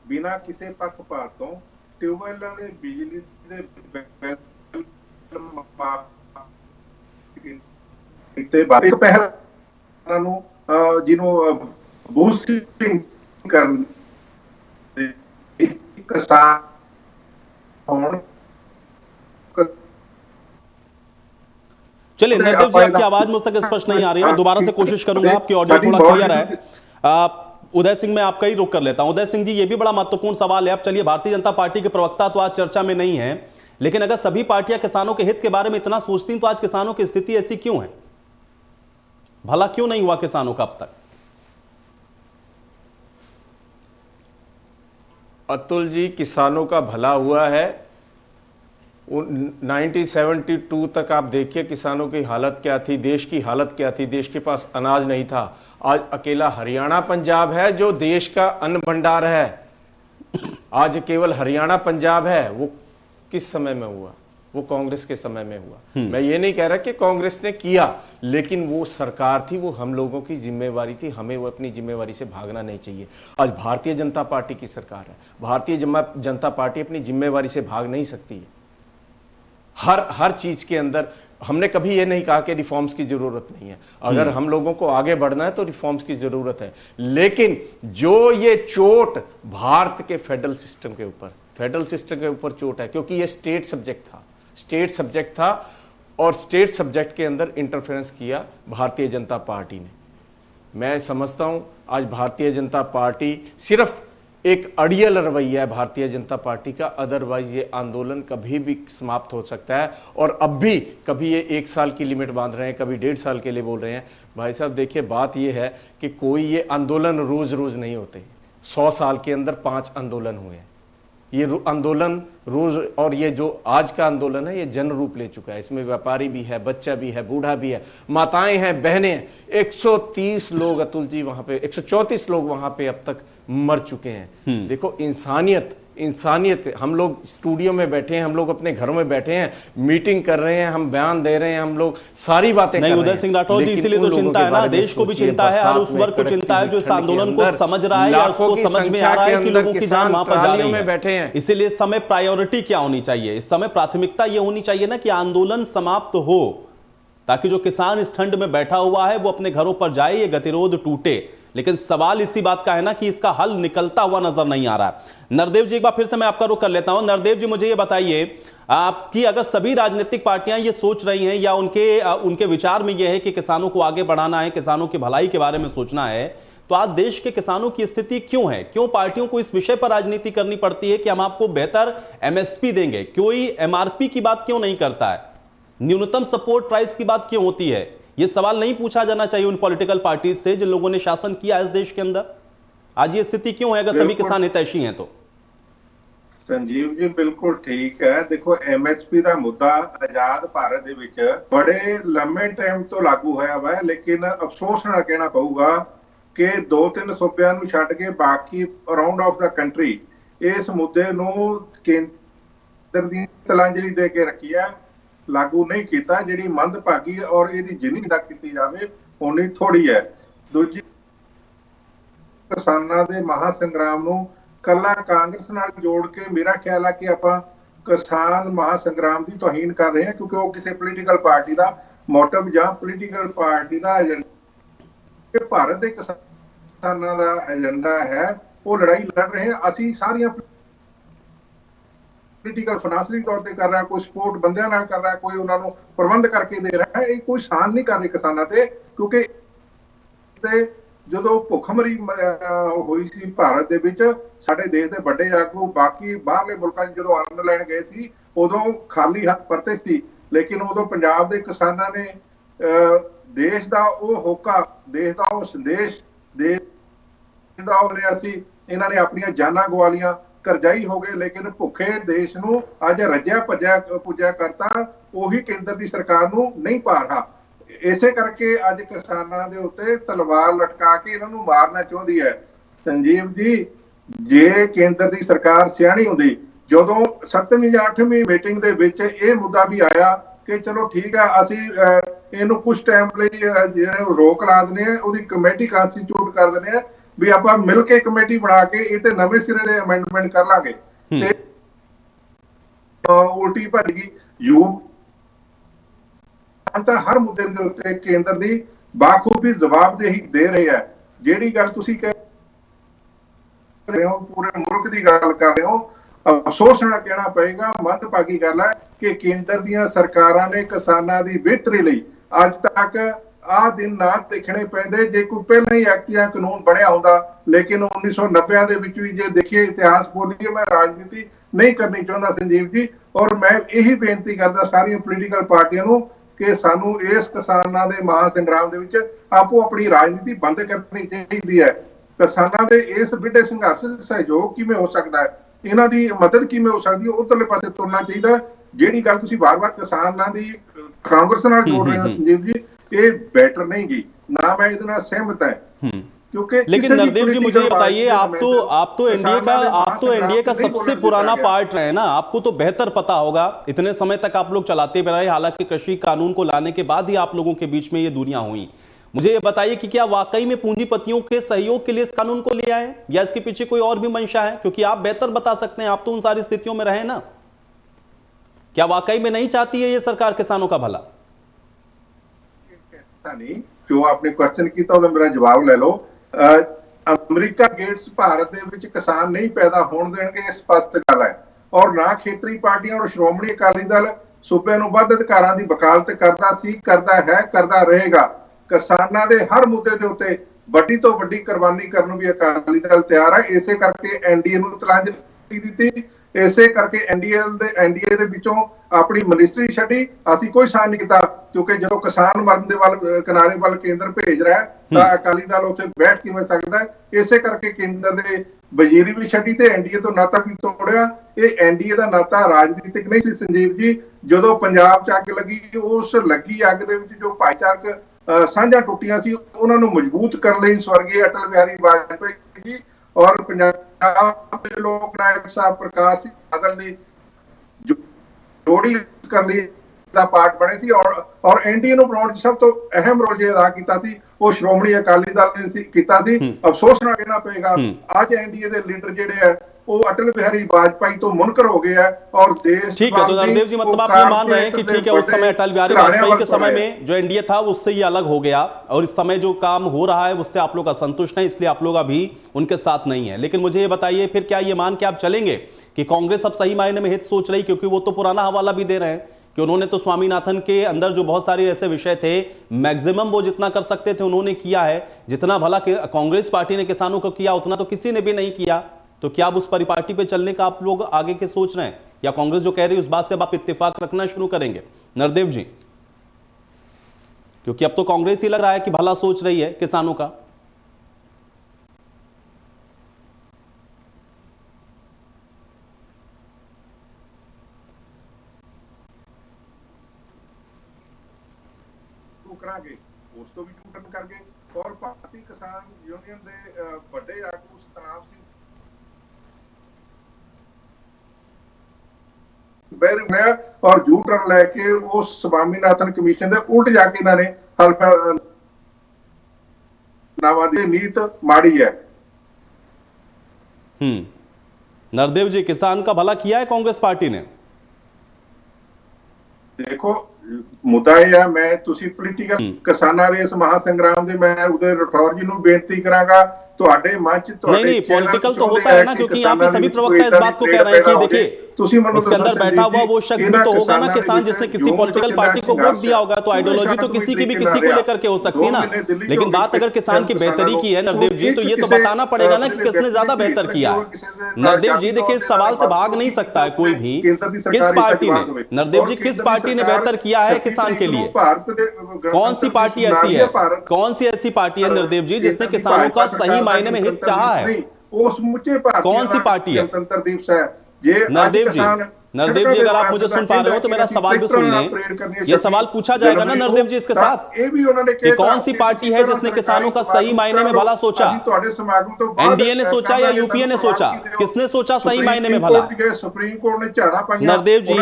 बिना किसी पक्षपात तो ट्यूबवेलों के बिजली के बिल ते बारे पहल ਨੂੰ ਜਿਹਨੂੰ ਬੂਸਟਿੰਗ ਕਰਨ किसान चलिए नरदेव जी, आपकी आवाज मुझ तक स्पष्ट नहीं आ रही है, मैं दोबारा से कोशिश करूंगा, आपकी ऑडियो थोड़ा क्लियर है। उदय सिंह, मैं आपका ही रुख कर लेता हूं। उदय सिंह जी, ये भी बड़ा महत्वपूर्ण सवाल है। अब चलिए, भारतीय जनता पार्टी के प्रवक्ता तो आज चर्चा में नहीं है, लेकिन अगर सभी पार्टियां किसानों के हित के बारे में इतना सोचती हैं तो आज किसानों की स्थिति ऐसी क्यों है? भला क्यों नहीं हुआ किसानों का अब तक? अतुल जी, किसानों का भला हुआ है। 1972 तक आप देखिए किसानों की हालत क्या थी, देश की हालत क्या थी, देश के पास अनाज नहीं था। आज अकेला हरियाणा पंजाब है जो देश का अन्न भंडार है। आज केवल हरियाणा पंजाब है। वो किस समय में हुआ? वो कांग्रेस के समय में हुआ। मैं ये नहीं कह रहा कि कांग्रेस ने किया, लेकिन वो सरकार थी, वो हम लोगों की जिम्मेवारी थी, हमें वो अपनी जिम्मेवारी से भागना नहीं चाहिए। आज भारतीय जनता पार्टी की सरकार है, भारतीय जनता पार्टी अपनी जिम्मेवारी से भाग नहीं सकती है। हर चीज के अंदर हमने कभी ये नहीं कहा कि रिफॉर्म्स की जरूरत नहीं है। अगर हम लोगों को आगे बढ़ना है तो रिफॉर्म्स की जरूरत है, लेकिन जो ये चोट भारत के फेडरल सिस्टम के ऊपर चोट है, क्योंकि ये स्टेट सब्जेक्ट था और स्टेट सब्जेक्ट के अंदर इंटरफेरेंस किया भारतीय जनता पार्टी ने। मैं समझता हूं आज भारतीय जनता पार्टी सिर्फ एक अड़ियल रवैया है भारतीय जनता पार्टी का, अदरवाइज ये आंदोलन कभी भी समाप्त हो सकता है। और अब भी कभी ये 1 साल की लिमिट बांध रहे हैं, कभी 1.5 साल के लिए बोल रहे हैं। भाई साहब देखिए, बात ये है कि कोई ये आंदोलन रोज रोज नहीं होते। 100 साल के अंदर 5 आंदोलन हुए हैं। ये आंदोलन रोज, और ये जो आज का आंदोलन है ये जन रूप ले चुका है। इसमें व्यापारी भी है, बच्चा भी है, बूढ़ा भी है, माताएं हैं, बहनें हैं। 130 लोग अतुल जी वहां पे, 134 लोग वहां पे अब तक मर चुके हैं। देखो इंसानियत, हम लोग स्टूडियो में बैठे हैं, हम लोग अपने घरों में बैठे हैं, मीटिंग कर रहे हैं, हम बयान दे रहे हैं, हम लोग सारी बातें कर रहे हैं। उदय सिंह राठौर जी, इसीलिए तो चिंता है ना, देश को भी चिंता है, हर उस वर्ग को चिंता है जो इस आंदोलन को समझ रहा है या उसको समझ में आ रहा है कि लोगों की जान वहां पर जा रही है। बैठे हैं। इसीलिए इस समय प्रायोरिटी क्या होनी चाहिए? इस समय प्राथमिकता ये होनी चाहिए ना कि आंदोलन समाप्त हो, ताकि जो किसान इस ठंड में बैठा हुआ है वो अपने घरों पर जाए, ये गतिरोध टूटे। लेकिन सवाल इसी बात का है ना कि इसका हल निकलता हुआ नजर नहीं आ रहा है। नरदेव जी, एक बार फिर से मैं आपका रुख कर लेता हूं। नरदेव जी, मुझे ये बताइए कि अगर सभी राजनीतिक पार्टियां ये सोच रही हैं या उनके विचार में ये है कि किसानों को आगे बढ़ाना है, किसानों की भलाई के बारे में सोचना है, तो आज देश के किसानों की स्थिति क्यों है? क्यों पार्टियों को इस विषय पर राजनीति करनी पड़ती है कि हम आपको बेहतर एमएसपी देंगे? कोई एमआरपी की बात क्यों नहीं करता है? न्यूनतम सपोर्ट प्राइस की बात क्यों होती है? यह सवाल नहीं पूछा जाना चाहिए उन पॉलिटिकल पार्टीज से जिन लोगों ने शासन किया इस देश के अंदर? आज ये स्थिति क्यों है अगर सभी किसान हितैषी हैं तो? संजीव जी बिल्कुल ठीक है। देखो एमएसपी का मुद्दा आजाद भारत दे विच बड़े लंबे टाइम तो लागू होया हुआ है, लेकिन अफसोस नाल कहना पऊगा कि 2-3 सूबियां नूं छड्ड के बाकी अराउंड ऑफ द कंट्री इस मुद्दे नूं केंद्र दी तलांजलि दे के रखी है, लागू नहीं किया। जिहड़ी मंदभागी और इहदी जिन्नी मदद की जाए उन्नी थोड़ी है। दूजी, किसानां दे महासंग्राम नूं कला कांग्रेस नाल जोड़ के मेरा ख्याल है कि आपां किसान महासंग्राम की तौहीन कर रहे हैं, क्योंकि वो किसी पोलीटिकल पार्टी का मोटिव या पोलीटिकल पार्टी का एजेंडा भारत के किसानों का एजेंडा है, वो लड़ाई लड़ रहे हैं। असी सारियां पोलीटिकल फाइनेंशियल तौर पर कर रहा है, कोई सपोर्ट बंदियां नाल कर रहा है, कोई उन्होंने प्रबंध करके दे रहा है। ये कोई शान नहीं कर रही किसानों ते, क्योंकि ਜਦੋਂ ਭੁੱਖਮਰੀ ਹੋਈ ਸੀ ਭਾਰਤ ਦੇ ਵਿੱਚ, ਸਾਡੇ ਦੇਸ਼ ਦੇ ਵੱਡੇ ਆਗੂ ਬਾਕੀ ਬਾਹਰਲੇ ਮੁਲਕਾਂ 'ਚ ਜਦੋਂ ਆਨੰਦ ਲੈਣ ਗਏ ਸੀ, ਉਦੋਂ ਖਾਲੀ ਹੱਥ ਪਰਤੇ ਸੀ। ਲੇਕਿਨ ਉਦੋਂ ਪੰਜਾਬ ਦੇ ਕਿਸਾਨਾਂ ਨੇ ਦੇਸ਼ ਦਾ ਉਹ ਹੋਕਾ, ਦੇਸ਼ ਦਾ ਉਹ ਸੰਦੇਸ਼, ਦੇਸ਼ ਦਾ ਉਹ ਲਿਆ ਸੀ। ਇਹਨਾਂ ਨੇ ਆਪਣੀਆਂ ਜਾਨਾਂ ਗਵਾ ਲੀਆਂ, ਕਰਜ਼ਾਈ ਹੋ ਗਏ, ਲੇਕਿਨ ਭੁੱਖੇ ਦੇਸ਼ ਨੂੰ ਅੱਜ ਰੱਜਿਆ ਪੁੱਜਿਆ ਕਰਤਾ ਉਹੀ ਕੇਂਦਰ ਦੀ ਸਰਕਾਰ ਨੂੰ ਨਹੀਂ ਪਾ ਰਿਹਾ। ਇਸੇ ਕਰਕੇ ਅੱਜ ਕਿਸਾਨਾਂ ਦੇ ਉੱਤੇ ਤਲਵਾਰ ਲਟਕਾ ਕੇ ਇਹਨਾਂ ਨੂੰ ਮਾਰਨਾ ਚਾਹੁੰਦੀ ਹੈ। ਸੰਜੀਵ ਜੀ, ਜੇ ਕੇਂਦਰ ਦੀ ਸਰਕਾਰ ਸਿਆਣੀ ਹੁੰਦੀ, ਜਦੋਂ 7ਵੀਂ ਜਾਂ 8ਵੀਂ ਮੀਟਿੰਗ ਦੇ ਵਿੱਚ ਇਹ ਮੁੱਦਾ ਵੀ ਆਇਆ ਕਿ ਚਲੋ ਠੀਕ ਹੈ, ਅਸੀਂ ਇਹਨੂੰ ਕੁਝ ਟਾਈਮ ਲਈ ਜਿਹੜੇ ਰੋਕ ਲਾ ਦਿੰਦੇ ਆ, ਉਹਦੀ ਕਮੇਟੀ ਕੰਸਟੀਟਿਊਟ ਕਰ ਦਿੰਦੇ ਆ, ਵੀ ਆਪਾਂ ਮਿਲ ਕੇ ਕਮੇਟੀ ਬਣਾ ਕੇ ਇਹ ਤੇ ਨਵੇਂ ਸਿਰੇ ਦੇ ਅਮੈਂਡਮੈਂਟ ਕਰ ਲਾਂਗੇ। ਤੇ ਉਲਟੀ ਭੱਜ ਗਈ। ਤਾਂ ਹਰ ਮੁੱਦੇ ਦੇ ਉੱਤੇ ਕੇਂਦਰ ਦੀ ਬਾਖੂਬੀ ਜਵਾਬਦੇਹੀ ਦੇ ਰਹੇ ਹੈ। ਜਿਹੜੀ ਗੱਲ ਤੁਸੀਂ ਕਹਿ ਰਹੇ ਹੋ, ਪੂਰੇ ਮੁਲਕ ਦੀ ਗੱਲ ਕਰ ਰਹੇ ਹੋ, ਅਫਸੋਸ ਨਾਲ ਕਹਿਣਾ ਪਏਗਾ, ਮੰਦਭਾਗੀ ਗੱਲ ਹੈ ਕਿ ਕੇਂਦਰ ਦੀਆਂ ਸਰਕਾਰਾਂ ਨੇ ਕਿਸਾਨਾਂ ਦੀ ਬਿਹਤਰੀ ਲਈ ਅੱਜ ਤੱਕ ਆਹ ਦਿਨ ਨਾ ਦੇਖਣੇ ਪੈਂਦੇ ਜੇ ਕੋਈ ਪਹਿਲਾਂ ਹੀ ਐਕਟ ਜਾਂ ਕਾਨੂੰਨ ਬਣਿਆ ਹੁੰਦਾ। ਲੇਕਿਨ 1990 ਦੇ ਵਿੱਚ ਵੀ ਜੇ ਦੇਖੀਏ, ਇਤਿਹਾਸ ਬੋਲੀਏ, ਮੈਂ ਰਾਜਨੀਤੀ ਨਹੀਂ ਕਰਨੀ ਚਾਹੁੰਦਾ ਸੰਜੀਵ ਜੀ, ਔਰ ਮੈਂ ਇਹੀ ਬੇਨਤੀ ਕਰਦਾ ਸਾਰੀਆਂ ਪੋਲੀਟੀਕਲ ਪਾਰਟੀਆਂ ਨੂੰ ਕਿ ਸਾਨੂੰ ਇਸ ਕਿਸਾਨਾਂ ਦੇ ਮਹਾਸੰਗਰਾਮ ਦੇ ਵਿੱਚ ਆਪੋ ਆਪਣੀ ਰਾਜਨੀਤੀ ਬੰਦ ਕਰਨੀ ਚਾਹੀਦੀ ਹੈ। ਕਿਸਾਨਾਂ ਦੇ ਇਸ ਵੱਡੇ ਸੰਘਰਸ਼ ਵਿੱਚ ਸਹਿਯੋਗ ਕਿਵੇਂ ਹੋ ਸਕਦਾ ਹੈ, ਇਹਨਾਂ ਦੀ ਮਦਦ ਕਿਵੇਂ ਹੋ ਸਕਦੀ ਹੈ, ਉਧਰਲੇ ਪਾਸੇ ਤੁਰਨਾ ਚਾਹੀਦਾ। ਜਿਹੜੀ ਗੱਲ ਤੁਸੀਂ ਵਾਰ-ਵਾਰ ਕਿਸਾਨਾਂ ਦੀ ਕਾਂਗਰਸ ਨਾਲ ਜੋੜ ਰਹੇ ਹੋ ਸੰਜੀਵ जी, ये बेटर नहीं की ना, मैं इसके साथ सहमत है। क्योंकि लेकिन नरदेव जी, मुझे ये बताइए, आप तो एनडीए का सबसे पुराना पार्ट रहे ना, आपको तो बेहतर पता होगा। इतने समय तक आप लोग चलाते भी रहे, हालांकि कृषि कानून को लाने के बाद ही आप लोगों के बीच में ये दूरियां हुई। मुझे ये बताइए कि क्या वाकई में पूंजीपतियों के सहयोग के लिए इस कानून को ले आए, या इसके पीछे कोई और भी मंशा है? क्योंकि आप बेहतर बता सकते हैं, आप तो उन सारी स्थितियों में रहे ना। क्या वाकई में नहीं चाहती है ये सरकार किसानों का भला? नहीं, जो आपने क्वेश्चन किया तो मेरा जवाब ले लो। अमरीका गेट्स भारत ਦੇ ਵਿੱਚ ਕਿਸਾਨ ਨਹੀਂ ਪੈਦਾ ਹੋਣ ਦੇਣਗੇ, ਇਹ ਸਪਸ਼ਟ ਗੱਲ ਹੈ। ਔਰ ਨਾ ਖੇਤਰੀ ਪਾਰਟੀਆਂ ਔਰ ਸ਼੍ਰੋਮਣੀ ਅਕਾਲੀ ਦਲ ਸੂਬੇ ਨੂੰ ਵੱਧ ਅਧਿਕਾਰਾਂ ਦੀ ਵਕਾਲਤ ਕਰਦਾ ਸੀ, ਕਰਦਾ ਹੈ, ਕਰਦਾ ਰਹੇਗਾ। ਕਿਸਾਨਾਂ ਦੇ ਹਰ ਮੁੱਦੇ ਦੇ ਉੱਤੇ ਵੱਡੀ ਤੋਂ ਵੱਡੀ ਕੁਰਬਾਨੀ ਕਰਨ ਨੂੰ ਵੀ ਅਕਾਲੀ ਦਲ ਤਿਆਰ ਹੈ। ਇਸੇ ਕਰਕੇ ਐਨਡੀਏ ਨੂੰ ਤਲਾਂਜਲੀ ਦਿੱਤੀ, ਇਸੇ ਕਰਕੇ ਐਨਡੀਏ ਦੇ ਵਿੱਚੋਂ ਆਪਣੀ ਮਿਨਿਸਟਰੀ ਛੱਡੀ। ਅਸੀਂ ਕੋਈ ਸਾਨ ਨਹੀਂ ਕੀਤਾ, ਕਿਉਂਕਿ ਜਦੋਂ ਕਿਸਾਨ ਮਰਨ ਦੇ ਵੱਲ ਕਿਨਾਰੇ ਵੱਲ ਕੇਂਦਰ ਭੇਜ ਰਿਹਾ ਤਾਂ ਅਕਾਲੀ ਦਲ ਉੱਥੇ ਬੈਠ ਕਿਵੇਂ ਸਕਦਾ ਹੈ। ਇਸੇ ਕਰਕੇ ਕੇਂਦਰ ਦੇ ਵਜ਼ੀਰੀ ਵੀ ਛੱਡੀ ਤੇ ਐਨਡੀਏ ਤੋਂ ਨਾਤਾ ਵੀ ਤੋੜਿਆ। ਇਹ ਐਨਡੀਏ ਦਾ ਨਾਤਾ ਰਾਜਨੀਤਿਕ ਨਹੀਂ ਸੀ ਸੰਜੀਵ ਜੀ। ਜਦੋਂ ਪੰਜਾਬ 'ਚ ਅੱਗ ਲੱਗੀ, ਉਸ ਲੱਗੀ ਅੱਗ ਦੇ ਵਿੱਚ ਜੋ ਭਾਈਚਾਰਕ ਸਾਂਝਾਂ ਟੁੱਟੀਆਂ ਸੀ, ਉਹਨਾਂ ਨੂੰ ਮਜ਼ਬੂਤ ਕਰਨ ਲਈ ਸਵਰਗੀ ਅਟਲ ਬਿਹਾਰੀ ਵਾਜਪੇਈ ਜੀ ਔਰ ਪੰਜਾਬ ਦੇ ਲੋਕ ਨਾਇਕ ਸਾਹਿਬ ਪ੍ਰਕਾਸ਼ ਸਿੰਘ ਬਾਦਲ ਨੇ ਜੋੜੀ ਕਰਨ ਲਈ ਦਾ ਪਾਰਟ ਬਣੇ ਸੀ। ਔਰ ਐਨਡੀਏ ਨੂੰ ਬਣਾਉਣ 'ਚ ਸਭ ਤੋਂ ਅਹਿਮ ਰੋਲ ਜੇ ਅਦਾ ਕੀਤਾ ਸੀ ਉਹ ਸ਼੍ਰੋਮਣੀ ਅਕਾਲੀ ਦਲ ਨੇ ਕੀਤਾ ਸੀ। ਅਫਸੋਸ ਨਾਲ ਕਹਿਣਾ ਪਏਗਾ, ਅੱਜ ਐਨਡੀਏ ਦੇ ਲੀਡਰ ਜਿਹੜੇ ਆ वो अटल बिहारी वाजपेयी तो मुनकर हो गया है और देश। ठीक है, तो नरदेव जी, मतलब आप ये मान रहे हैं कि ठीक है, उस समय अटल बिहारी वाजपेयी के समय में जो एनडीए था उससे ये अलग हो गया, और इस समय जो काम हो रहा है उससे आप लोग असंतुष्ट हैं, इसलिए आप लोग अभी उनके साथ नहीं है। लेकिन मुझे ये बताइए, फिर क्या ये मान के आप चलेंगे कि कांग्रेस अब सही मायने में हित सोच रही, क्योंकि वो तो पुराना हवाला भी दे रहे हैं कि उन्होंने तो स्वामीनाथन के अंदर जो बहुत सारे ऐसे विषय थे, मैक्सिमम वो जितना कर सकते थे उन्होंने किया है, जितना भला कांग्रेस पार्टी ने किसानों को किया उतना तो किसी ने भी नहीं किया। तो क्या अब उस परिपाटी पे चलने का आप लोग आगे के सोच रहे हैं, या कांग्रेस जो कह रही है उस बात से अब आप इत्तेफाक रखना शुरू करेंगे नरदेव जी? क्योंकि अब तो कांग्रेस ही लग रहा है कि भला सोच रही है किसानों का। ਉਸ ਤੋਂ ਵੀ ਟੂਟਨ ਕਰਕੇ ਔਰ ਭਾਰਤੀ ਕਿਸਾਨ ਯੂਨੀਅਨ ਦੇ ਵੱਡੇ ਆਗੂ ਸਤਨਾਮ ਸਿੰਘ मैं और जूटन लेके उस स्वामीनाथन कमीशन के उल्ट जाके इन्होंने हल्फनामा दी नीत माड़ी है। नरदेव जी, किसान का भला किया है कांग्रेस पार्टी ने? देखो ਮੁੱਦਾ ਇਹ ਹੈ, मैं ਤੁਸੀਂ ਪੋਲੀਟੀਕਲ ਕਿਸਾਨਾਂ ਦੇ ਇਸ ਮਹਾਸੰਗਰਾਮ ਦੇ मैं उदय राठौर जी ਨੂੰ ਬੇਨਤੀ ਕਰਾਂਗਾ, नहीं पॉलिटिकल तो होता है ना, क्योंकि यहाँ पे सभी प्रवक्ता इस बात को कह रहे हैं कि देखिए उसके अंदर बैठा हुआ वो शख्स भी तो होगा ना किसान जिसने किसी पॉलिटिकल पार्टी को वोट दिया होगा, तो आइडियोलॉजी तो किसी की भी किसी को लेकर के हो सकती है ना। लेकिन बात अगर किसान की बेहतरी की है नरदेव जी, तो ये तो बताना पड़ेगा ना कि किसने ज्यादा बेहतर किया है। नरदेव जी देखिए इस सवाल से भाग नहीं सकता है कोई भी, किस पार्टी ने, नरदेव जी किस पार्टी ने बेहतर किया है किसान के लिए, कौन सी पार्टी ऐसी है, कौन सी ऐसी पार्टी है नरदेव जी जिसने किसानों का सही मायने में हित चाहा है, कौन सी पार्टी है? नरदेव जी, नरदेव जी अगर आप मुझे सुन पा रहे हो तो मेरा सवाल भी सुन लें। ये सवाल पूछा जाएगा ना नरदेव जी इसके साथ कि कौन सी पार्टी है जिसने किसानों का सही मायने में भला सोचा? एनडीए ने सोचा या यूपीए ने सोचा? किसने सोचा सही मायने में भला? सुप्रीम कोर्ट ने झाड़ा पाया, नरदेव जी,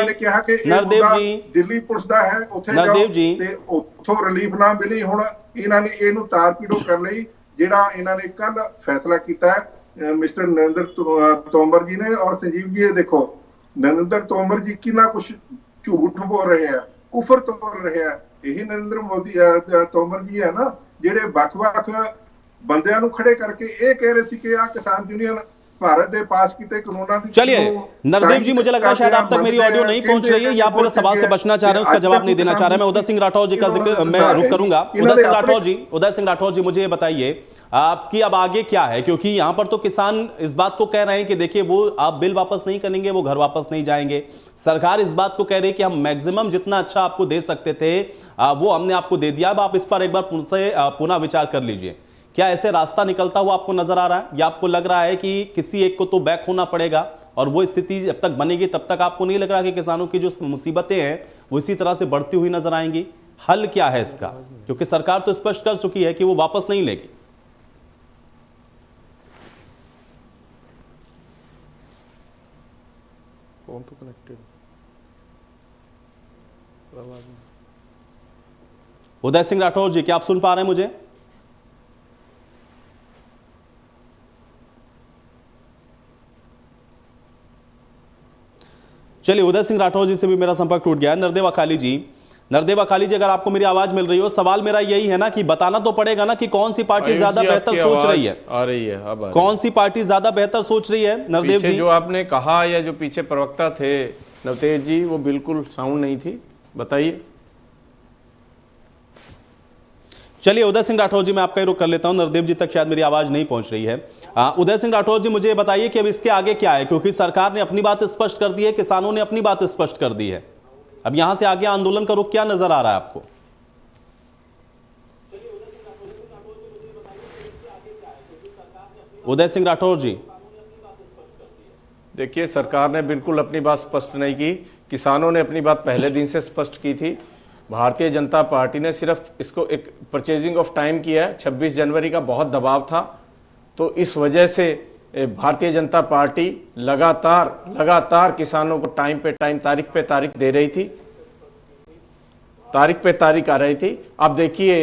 नरदेव जी, दिल्ली पुलिस दा है उत्थे नरदेव जी ते उत्थों रिलीफ ना मिली, हुण इन्हां ने इहनूं तार पीड़ो कर लई। जिहड़ा इन्हां ने कल फैसला कीता है मिस्टर नरेंद्र तोमर जी ने और संजीव जी, देखो नरेंद्र तोमर जी कितना कुछ झूठ बोल रहे हैं, कुफर तो बोल रहे हैं। यही नरेंद्र मोदी तोमर जी है ना जेडे वख-वख बंदियां नूं खड़े करके ये कह रहे थे कि आ किसान यूनियन भारत दे पास कीते कानूनां दी। चलिए नरदेव जी, मुझे लग रहा है शायद आप तक मेरी ऑडियो नहीं पहुंच रही है या आप मेरे सवाल से बचना चाह रहे हैं, उसका जवाब नहीं देना चाह रहे हैं। मैं उदय सिंह राठौर जी का जिक्र मैं रुक करूंगा। उदय सिंह राठौर जी मुझे ये बताइए आपकी अब आगे क्या है, क्योंकि यहां पर तो किसान इस बात को कह रहे हैं कि देखिए वो आप बिल वापस नहीं करेंगे, वो घर वापस नहीं जाएंगे। सरकार इस बात को कह रही है कि हम मैक्सिमम जितना अच्छा आपको दे सकते थे वो हमने आपको दे दिया, अब आप इस पर एक बार पुनः विचार कर लीजिए। क्या ऐसे रास्ता निकलता हुआ आपको नजर आ रहा है, या आपको लग रहा है कि किसी एक को तो बैक होना पड़ेगा और वो स्थिति जब तक बनेगी तब तक आपको नहीं लग रहा कि किसानों की जो मुसीबतें हैं वो इसी तरह से बढ़ती हुई नजर आएंगी? हल क्या है इसका, क्योंकि सरकार तो स्पष्ट कर चुकी है कि वो वापस नहीं लेगी। फोन तो कनेक्टेड। उदय सिंह राठौर जी, क्या आप सुन पा रहे हैं मुझे? चलिए उदय सिंह राठौर जी से भी मेरा संपर्क टूट गया है। नरदेव अकाली जी, अगर आपको मेरी आवाज मिल रही हो, सवाल मेरा यही है ना कि बताना तो पड़ेगा ना कि कौन सी पार्टी ज्यादा बेहतर सोच रही है, आ रही है अब कौन सी पार्टी ज्यादा बेहतर सोच रही है? नरदेव जी, जो आपने कहा या जो पीछे प्रवक्ता थे नवतेज जी, वो बिल्कुल साउंड नहीं थी, बताइए। चलिए उदय सिंह राठौर जी, मैं आपका ही रुख कर लेता हूं, नरदेव जी तक शायद मेरी आवाज नहीं पहुंच रही है। उदय सिंह राठौर जी, मुझे बताइए कि अब इसके आगे क्या है, क्योंकि सरकार ने अपनी बात स्पष्ट कर दी है, किसानों ने अपनी बात स्पष्ट कर दी है, अब यहां से आगे आंदोलन का रुख क्या नजर आ रहा है आपको? उदय सिंह राठौर जी, देखिए सरकार ने बिल्कुल अपनी बात स्पष्ट नहीं की, किसानों ने अपनी बात पहले दिन से स्पष्ट की थी। भारतीय जनता पार्टी ने सिर्फ इसको एक परचेजिंग ऑफ टाइम किया है। 26 जनवरी का बहुत दबाव था, तो इस वजह से भारतीय जनता पार्टी लगातार किसानों को टाइम पे टाइम, तारीख पे तारीख दे रही थी, तारीख पे तारीख आ रही थी। अब देखिए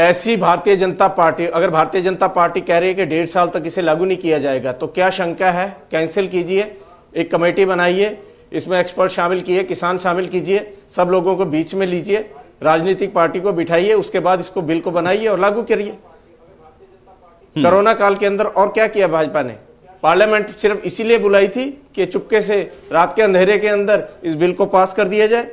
ऐसी भारतीय जनता पार्टी, अगर भारतीय जनता पार्टी कह रही है कि 1.5 साल तक इसे लागू नहीं किया जाएगा, तो क्या शंका है? कैंसिल कीजिए, एक कमेटी बनाइए, इसमें एक्सपर्ट शामिल किए, किसान शामिल कीजिए, सब लोगों को बीच में लीजिए, राजनीतिक पार्टी को बिठाइए, उसके बाद इसको बिल को बनाइए और लागू करिए। कोरोना काल के अंदर और क्या किया भाजपा ने? पार्लियामेंट सिर्फ इसीलिए बुलाई थी कि चुपके से रात के अंधेरे के अंदर इस बिल को पास कर दिया जाए।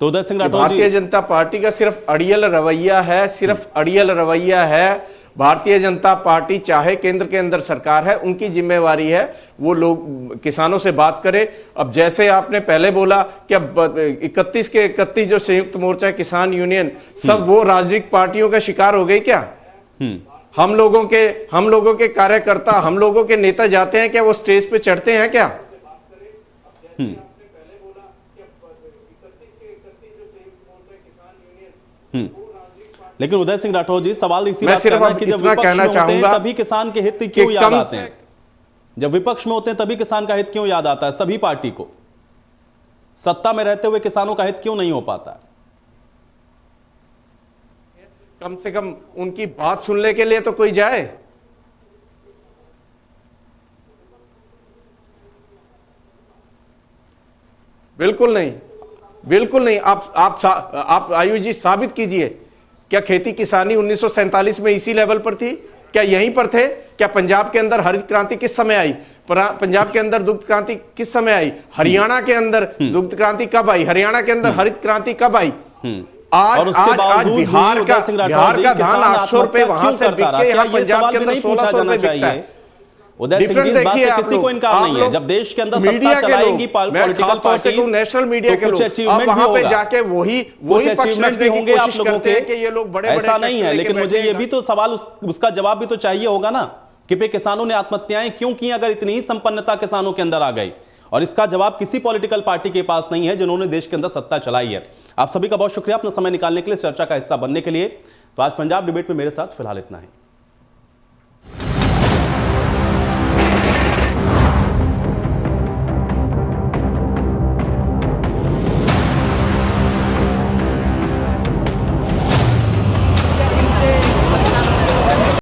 तो उदय सिंह राठौर जी, भारतीय जनता पार्टी का सिर्फ अड़ियल रवैया है, भारतीय जनता पार्टी चाहे केंद्र के अंदर सरकार है, उनकी जिम्मेवारी है वो लोग किसानों से बात करें। अब जैसे आपने पहले बोला कि अब 31 के 31 जो संयुक्त मोर्चा किसान यूनियन सब वो राजनीतिक पार्टियों का शिकार हो गई क्या? हम लोगों के कार्यकर्ता, हम लोगों के नेता जाते हैं क्या? वो स्टेज पे चढ़ते हैं क्या? लेकिन उदय सिंह राठौर जी, सवाल इसी बात का है कि जब विपक्ष में होते हैं तभी किसान के हित क्यों याद आते हैं? जब विपक्ष में होते हैं तभी किसान का हित क्यों याद आता है सभी पार्टी को? सत्ता में रहते हुए किसानों का हित क्यों नहीं हो पाता? कम से कम उनकी बात सुनने के लिए तो कोई जाए। बिल्कुल नहीं, बिल्कुल नहीं। आप आयुष जी साबित कीजिए, क्या खेती किसानी 1947 में इसी लेवल पर थी? क्या यहीं पर थे? क्या पंजाब के अंदर हरित क्रांति किस समय आई? पंजाब के अंदर दुग्ध क्रांति किस समय आई? हरियाणा के अंदर दुग्ध क्रांति कब आई? हरियाणा के अंदर हरित क्रांति कब आई? आज बिहार का धान 800 रुपए वहां से बिक के यहाँ पंजाब के अंदर 1600 रुपए बिकता है। उदय सिंह जी, इस बात से किसी को इनकार नहीं है, जब देश के अंदर सत्ता चलाएंगी पॉलिटिकल पार्टीज, नेशनल मीडिया के लोग, अब वहां पे जाके वही अचीवमेंट भी होंगे आप लोगों के, कि ये लोग बड़े ऐसा नहीं है। लेकिन मुझे ये भी तो सवाल उसका जवाब भी तो चाहिए होगा ना कि भाई किसानों ने आत्महत्याएं क्यों की अगर इतनी ही संपन्नता किसानों के अंदर आ गई? और इसका जवाब किसी पॉलिटिकल पार्टी के पास नहीं है जिन्होंने देश के अंदर सत्ता चलाई है। आप सभी का बहुत शुक्रिया अपना समय निकालने के लिए, चर्चा का हिस्सा बनने के लिए। तो आज पंजाब डिबेट में मेरे साथ फिलहाल इतना है।